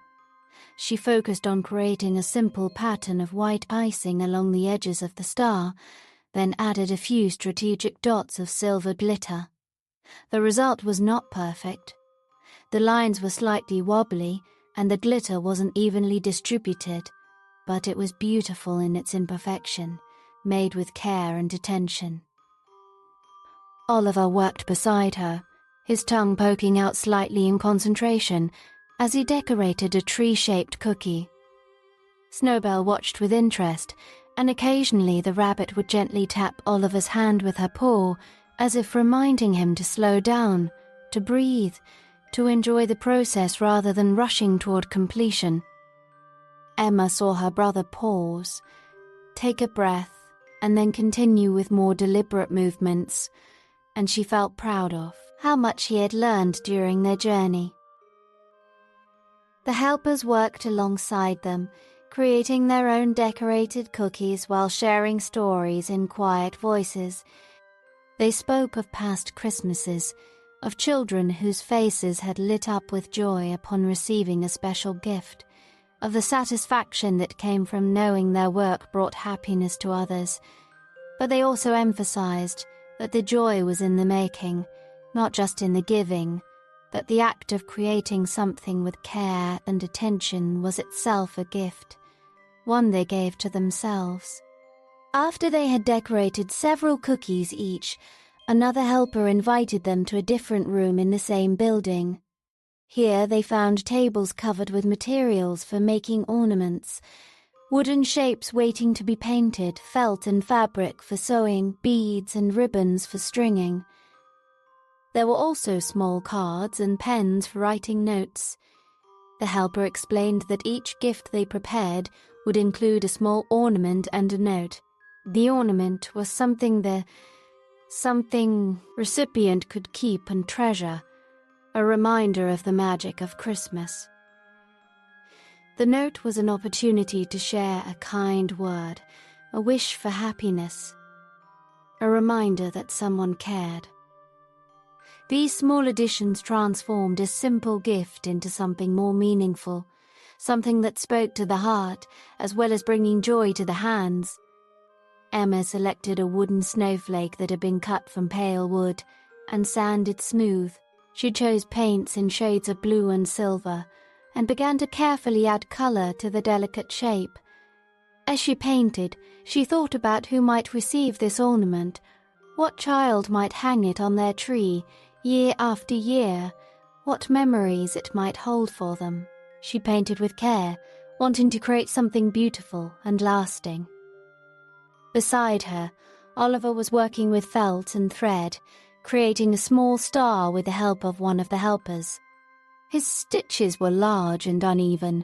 She focused on creating a simple pattern of white icing along the edges of the star, then added a few strategic dots of silver glitter. The result was not perfect. The lines were slightly wobbly, and the glitter wasn't evenly distributed, but it was beautiful in its imperfection, made with care and attention. Oliver worked beside her, his tongue poking out slightly in concentration as he decorated a tree-shaped cookie. Snowbell watched with interest, and occasionally the rabbit would gently tap Oliver's hand with her paw, as if reminding him to slow down, to breathe, to enjoy the process rather than rushing toward completion. Emma saw her brother pause, take a breath, and then continue with more deliberate movements, and she felt proud of how much he had learned during their journey. The helpers worked alongside them, creating their own decorated cookies while sharing stories in quiet voices. They spoke of past Christmases, of children whose faces had lit up with joy upon receiving a special gift, of the satisfaction that came from knowing their work brought happiness to others. But they also emphasized that the joy was in the making, not just in the giving, that the act of creating something with care and attention was itself a gift, one they gave to themselves. After they had decorated several cookies each, another helper invited them to a different room in the same building. Here they found tables covered with materials for making ornaments, wooden shapes waiting to be painted, felt and fabric for sewing, beads and ribbons for stringing. There were also small cards and pens for writing notes. The helper explained that each gift they prepared would include a small ornament and a note. The ornament was something the recipient could keep and treasure, a reminder of the magic of Christmas. The note was an opportunity to share a kind word, a wish for happiness, a reminder that someone cared. These small additions transformed a simple gift into something more meaningful, something that spoke to the heart as well as bringing joy to the hands. Emma selected a wooden snowflake that had been cut from pale wood and sanded smooth. She chose paints in shades of blue and silver and began to carefully add color to the delicate shape. As she painted, she thought about who might receive this ornament, what child might hang it on their tree year after year, what memories it might hold for them. She painted with care, wanting to create something beautiful and lasting. Beside her, Oliver was working with felt and thread, creating a small star with the help of one of the helpers. His stitches were large and uneven,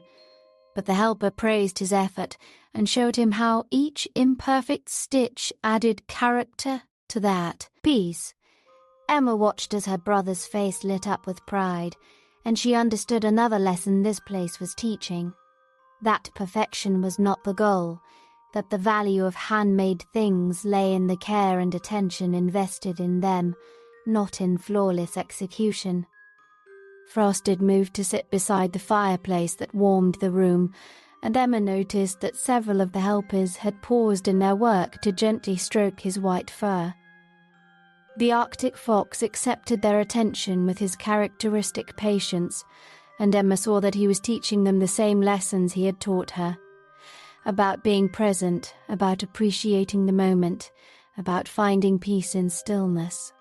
but the helper praised his effort and showed him how each imperfect stitch added character to that piece. Emma watched as her brother's face lit up with pride, and she understood another lesson this place was teaching. That perfection was not the goal, that the value of handmade things lay in the care and attention invested in them, not in flawless execution. Frosted moved to sit beside the fireplace that warmed the room, and Emma noticed that several of the helpers had paused in their work to gently stroke his white fur. The Arctic fox accepted their attention with his characteristic patience, and Emma saw that he was teaching them the same lessons he had taught her. About being present, about appreciating the moment, about finding peace in stillness.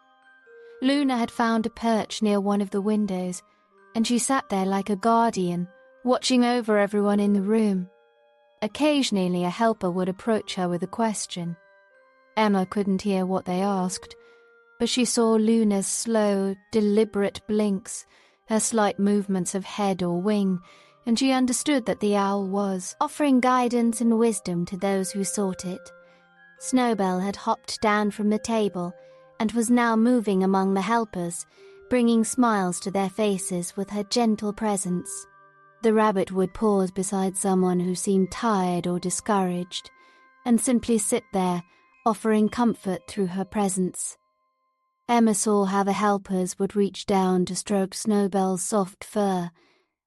Luna had found a perch near one of the windows, and she sat there like a guardian, watching over everyone in the room. Occasionally a helper would approach her with a question. Emma couldn't hear what they asked, but she saw Luna's slow, deliberate blinks, her slight movements of head or wing, and she understood that the owl was offering guidance and wisdom to those who sought it. Snowbell had hopped down from the table and was now moving among the helpers, bringing smiles to their faces with her gentle presence. The rabbit would pause beside someone who seemed tired or discouraged, and simply sit there, offering comfort through her presence. Emma saw how the helpers would reach down to stroke Snowbell's soft fur,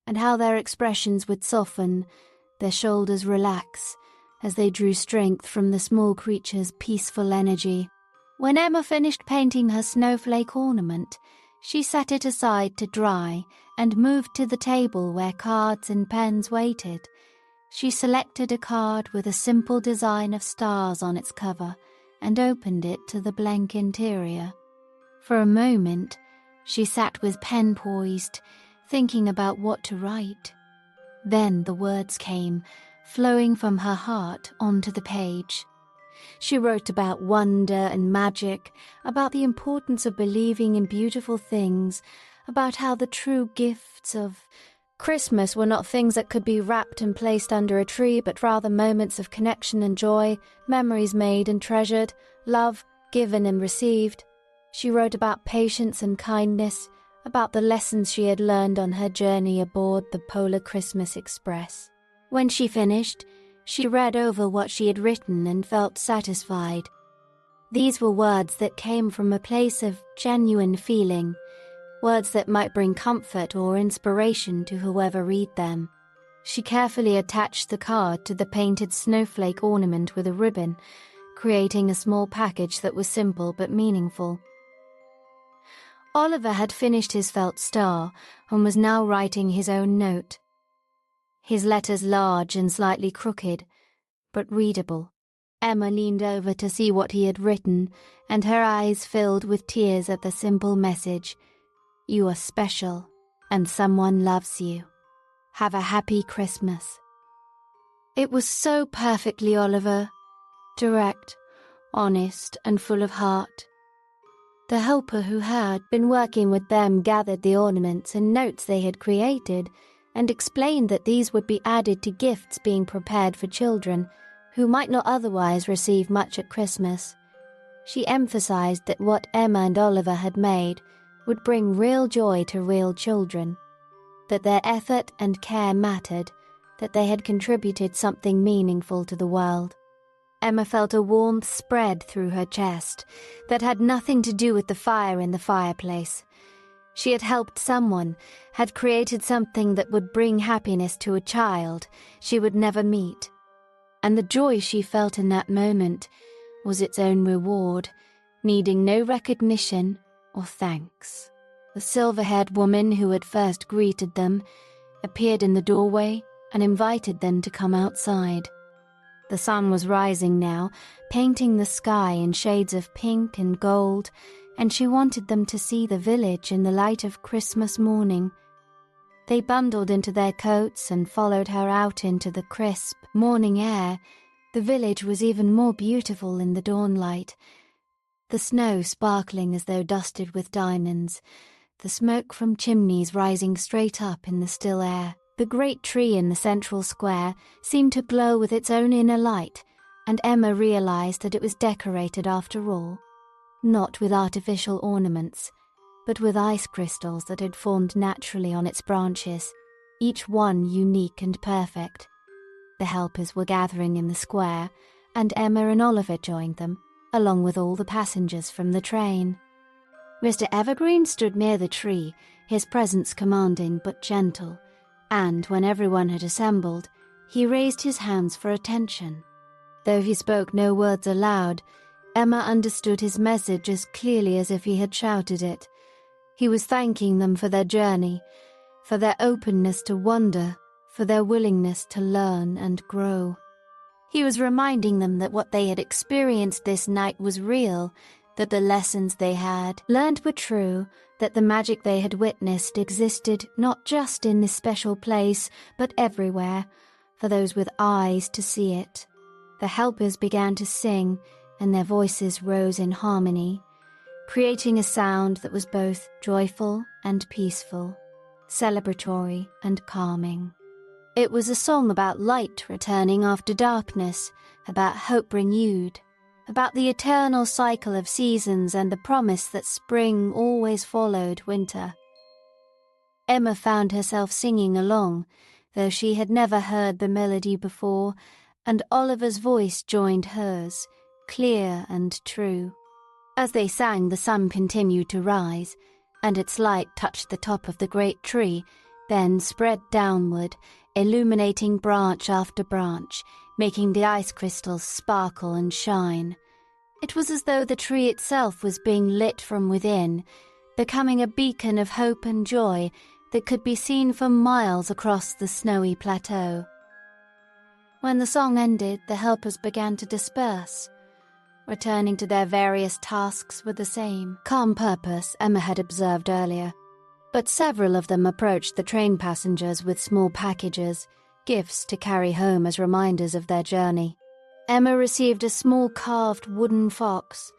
and how their expressions would soften, their shoulders relax, as they drew strength from the small creature's peaceful energy. When Emma finished painting her snowflake ornament, she set it aside to dry and moved to the table where cards and pens waited. She selected a card with a simple design of stars on its cover and opened it to the blank interior. For a moment, she sat with pen poised, thinking about what to write. Then the words came, flowing from her heart onto the page. She wrote about wonder and magic, about the importance of believing in beautiful things, about how the true gifts of Christmas were not things that could be wrapped and placed under a tree, but rather moments of connection and joy, memories made and treasured, love given and received. She wrote about patience and kindness, about the lessons she had learned on her journey aboard the Polar Christmas Express. When she finished, she read over what she had written and felt satisfied. These were words that came from a place of genuine feeling, words that might bring comfort or inspiration to whoever read them. She carefully attached the card to the painted snowflake ornament with a ribbon, creating a small package that was simple but meaningful. Oliver had finished his felt star and was now writing his own note. His letters large and slightly crooked, but readable. Emma leaned over to see what he had written, and her eyes filled with tears at the simple message, "You are special, and someone loves you. Have a happy Christmas." It was so perfectly Oliver, direct, honest, and full of heart. The helper who had been working with them gathered the ornaments and notes they had created, and explained that these would be added to gifts being prepared for children who might not otherwise receive much at Christmas. She emphasized that what Emma and Oliver had made would bring real joy to real children, that their effort and care mattered, that they had contributed something meaningful to the world. Emma felt a warmth spread through her chest that had nothing to do with the fire in the fireplace. She had helped someone, had created something that would bring happiness to a child she would never meet. And the joy she felt in that moment was its own reward, needing no recognition or thanks. The silver-haired woman who had first greeted them appeared in the doorway and invited them to come outside. The sun was rising now, painting the sky in shades of pink and gold, and she wanted them to see the village in the light of Christmas morning. They bundled into their coats and followed her out into the crisp morning air. The village was even more beautiful in the dawnlight, the snow sparkling as though dusted with diamonds, the smoke from chimneys rising straight up in the still air. The great tree in the central square seemed to glow with its own inner light, and Emma realized that it was decorated after all, not with artificial ornaments, but with ice crystals that had formed naturally on its branches, each one unique and perfect. The helpers were gathering in the square, and Emma and Oliver joined them, along with all the passengers from the train. Mr. Evergreen stood near the tree, his presence commanding but gentle, and when everyone had assembled, he raised his hands for attention. Though he spoke no words aloud, Emma understood his message as clearly as if he had shouted it. He was thanking them for their journey, for their openness to wonder, for their willingness to learn and grow. He was reminding them that what they had experienced this night was real, that the lessons they had learned were true, that the magic they had witnessed existed not just in this special place, but everywhere, for those with eyes to see it. The helpers began to sing, and their voices rose in harmony, creating a sound that was both joyful and peaceful, celebratory and calming. It was a song about light returning after darkness, about hope renewed, about the eternal cycle of seasons and the promise that spring always followed winter. Emma found herself singing along, though she had never heard the melody before, and Oliver's voice joined hers, clear and true. As they sang, the sun continued to rise, and its light touched the top of the great tree, then spread downward, illuminating branch after branch, making the ice crystals sparkle and shine. It was as though the tree itself was being lit from within, becoming a beacon of hope and joy that could be seen for miles across the snowy plateau. When the song ended, the helpers began to disperse, returning to their various tasks with the same calm purpose Emma had observed earlier. But several of them approached the train passengers with small packages, gifts to carry home as reminders of their journey. Emma received a small carved wooden fox,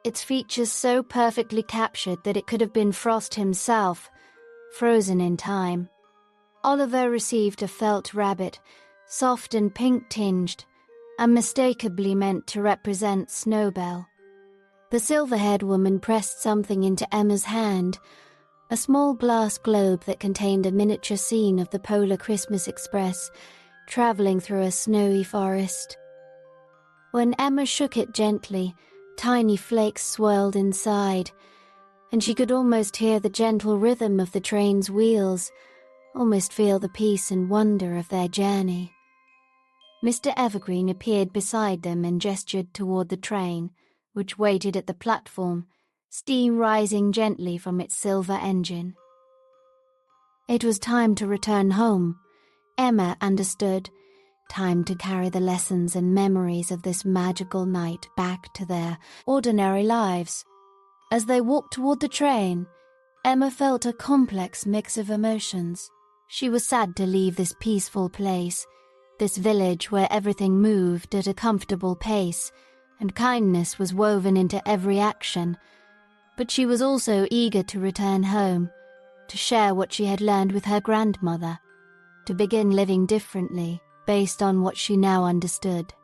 its features so perfectly captured that it could have been Frost himself, frozen in time. Oliver received a felt rabbit, soft and pink-tinged, unmistakably meant to represent Snowbell. The silver-haired woman pressed something into Emma's hand, a small glass globe that contained a miniature scene of the Polar Christmas Express travelling through a snowy forest. When Emma shook it gently, tiny flakes swirled inside, and she could almost hear the gentle rhythm of the train's wheels, almost feel the peace and wonder of their journey. Mr. Evergreen appeared beside them and gestured toward the train, which waited at the platform, steam rising gently from its silver engine. It was time to return home. Emma understood. Time to carry the lessons and memories of this magical night back to their ordinary lives. As they walked toward the train, Emma felt a complex mix of emotions. She was sad to leave this peaceful place, this village where everything moved at a comfortable pace, and kindness was woven into every action. But she was also eager to return home, to share what she had learned with her grandmother, to begin living differently based on what she now understood.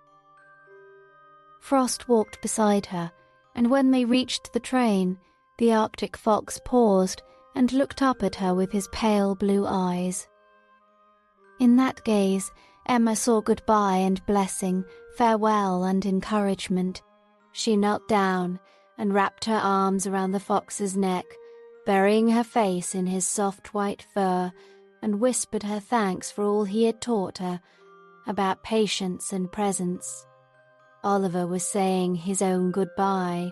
Frost walked beside her, and when they reached the train, the Arctic fox paused and looked up at her with his pale blue eyes. In that gaze, Emma saw goodbye and blessing, farewell and encouragement. She knelt down and wrapped her arms around the fox's neck, burying her face in his soft white fur, and whispered her thanks for all he had taught her about patience and presence. Oliver was saying his own goodbye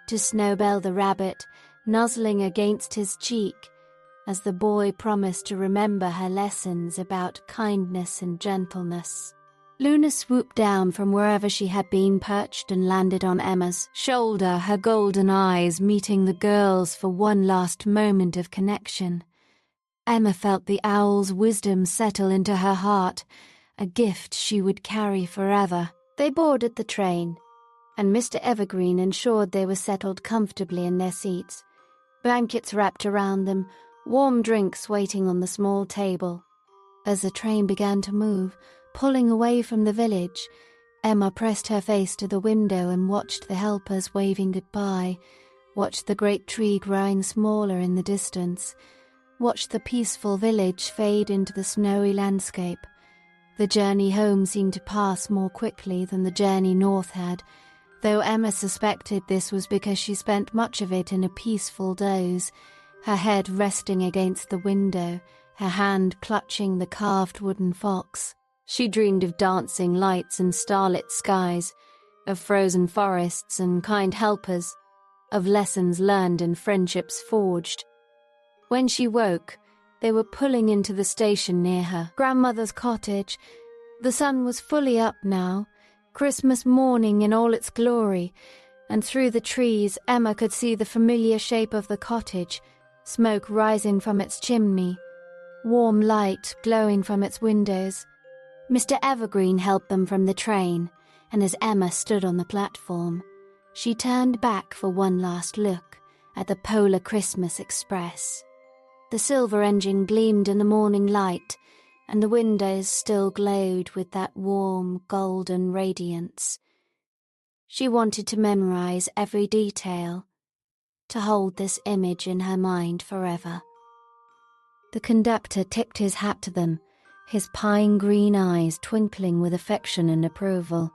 to Snowbell the rabbit, nuzzling against his cheek, as the boy promised to remember her lessons about kindness and gentleness. Luna swooped down from wherever she had been perched and landed on Emma's shoulder, her golden eyes meeting the girls for one last moment of connection. Emma felt the owl's wisdom settle into her heart, a gift she would carry forever. They boarded the train, and Mr. Evergreen ensured they were settled comfortably in their seats, blankets wrapped around them, warm drinks waiting on the small table. As the train began to move, pulling away from the village, Emma pressed her face to the window and watched the helpers waving goodbye, watched the great tree growing smaller in the distance, watched the peaceful village fade into the snowy landscape. The journey home seemed to pass more quickly than the journey north had, though Emma suspected this was because she spent much of it in a peaceful doze, her head resting against the window, her hand clutching the carved wooden fox. She dreamed of dancing lights and starlit skies, of frozen forests and kind helpers, of lessons learned and friendships forged. When she woke, they were pulling into the station near her grandmother's cottage. The sun was fully up now, Christmas morning in all its glory, and through the trees Emma could see the familiar shape of the cottage, smoke rising from its chimney, warm light glowing from its windows. Mr. Evergreen helped them from the train, and as Emma stood on the platform, she turned back for one last look at the Polar Christmas Express. The silver engine gleamed in the morning light, and the windows still glowed with that warm, golden radiance. She wanted to memorize every detail, to hold this image in her mind forever. The conductor tipped his hat to them, his pine-green eyes twinkling with affection and approval.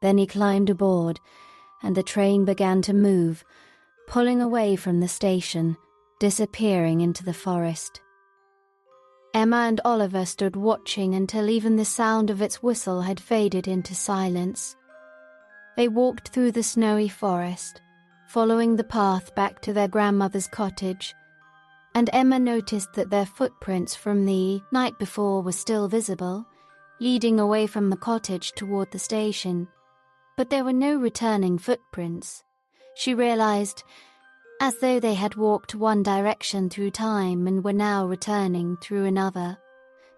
Then he climbed aboard, and the train began to move, pulling away from the station, disappearing into the forest. Emma and Oliver stood watching until even the sound of its whistle had faded into silence. They walked through the snowy forest, following the path back to their grandmother's cottage, and Emma noticed that their footprints from the night before were still visible, leading away from the cottage toward the station. But there were no returning footprints. She realized, as though they had walked one direction through time and were now returning through another.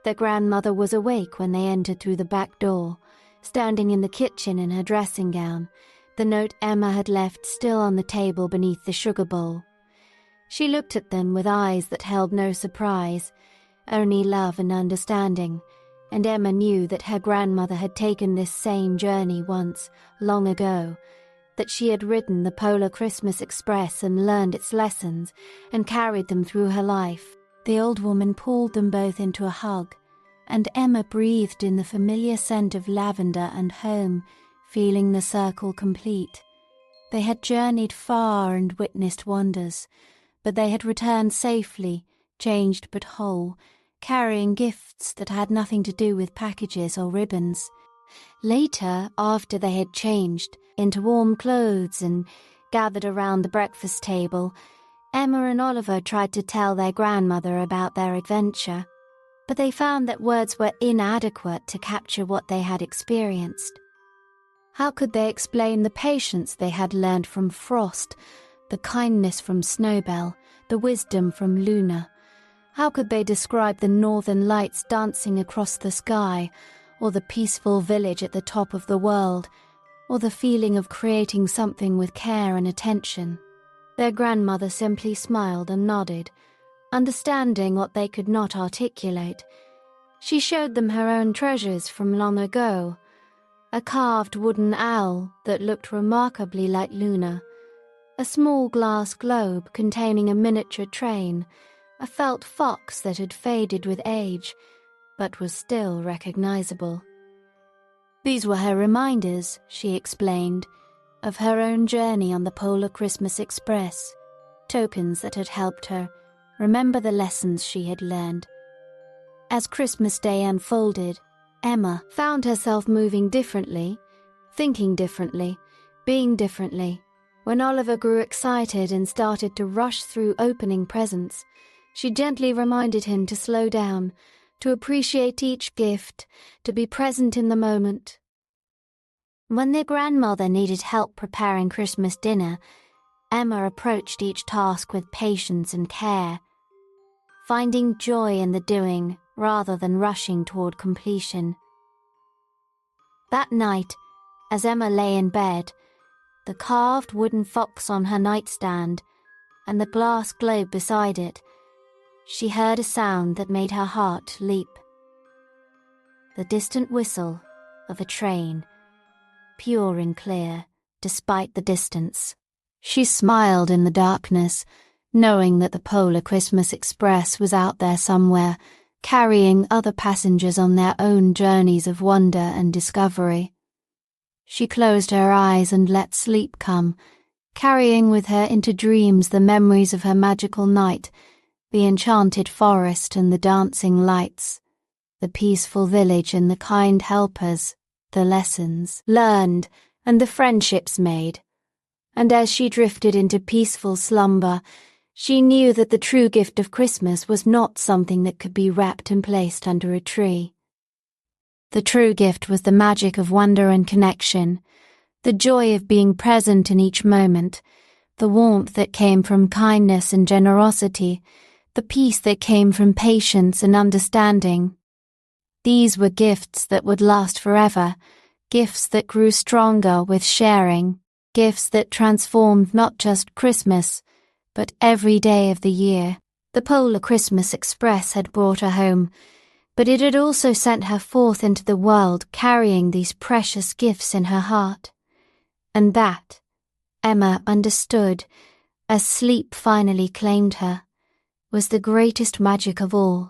Their grandmother was awake when they entered through the back door, standing in the kitchen in her dressing gown, the note Emma had left still on the table beneath the sugar bowl. She looked at them with eyes that held no surprise, only love and understanding, and Emma knew that her grandmother had taken this same journey once, long ago, that she had ridden the Polar Christmas Express and learned its lessons and carried them through her life. The old woman pulled them both into a hug, and Emma breathed in the familiar scent of lavender and home, feeling the circle complete. They had journeyed far and witnessed wonders, but they had returned safely, changed but whole, carrying gifts that had nothing to do with packages or ribbons. Later, after they had changed into warm clothes and gathered around the breakfast table, Emma and Oliver tried to tell their grandmother about their adventure, but they found that words were inadequate to capture what they had experienced. How could they explain the patience they had learned from Frost, the kindness from Snowbell, the wisdom from Luna? How could they describe the northern lights dancing across the sky, or the peaceful village at the top of the world, or the feeling of creating something with care and attention? Their grandmother simply smiled and nodded, understanding what they could not articulate. She showed them her own treasures from long ago, a carved wooden owl that looked remarkably like Luna, a small glass globe containing a miniature train, a felt fox that had faded with age, but was still recognizable. These were her reminders, she explained, of her own journey on the Polar Christmas Express, tokens that had helped her remember the lessons she had learned. As Christmas Day unfolded, Emma found herself moving differently, thinking differently, being differently. When Oliver grew excited and started to rush through opening presents, she gently reminded him to slow down, to appreciate each gift, to be present in the moment. When their grandmother needed help preparing Christmas dinner, Emma approached each task with patience and care, finding joy in the doing rather than rushing toward completion. That night, as Emma lay in bed, the carved wooden fox on her nightstand and the glass globe beside it, she heard a sound that made her heart leap. The distant whistle of a train, pure and clear, despite the distance. She smiled in the darkness, knowing that the Polar Christmas Express was out there somewhere, carrying other passengers on their own journeys of wonder and discovery. She closed her eyes and let sleep come, carrying with her into dreams the memories of her magical night, the enchanted forest and the dancing lights, the peaceful village and the kind helpers, the lessons learned and the friendships made. And as she drifted into peaceful slumber, she knew that the true gift of Christmas was not something that could be wrapped and placed under a tree. The true gift was the magic of wonder and connection, the joy of being present in each moment, the warmth that came from kindness and generosity, the peace that came from patience and understanding. These were gifts that would last forever, gifts that grew stronger with sharing, gifts that transformed not just Christmas, but every day of the year. The Polar Christmas Express had brought her home, but it had also sent her forth into the world carrying these precious gifts in her heart. And that, Emma understood, as sleep finally claimed her, was the greatest magic of all.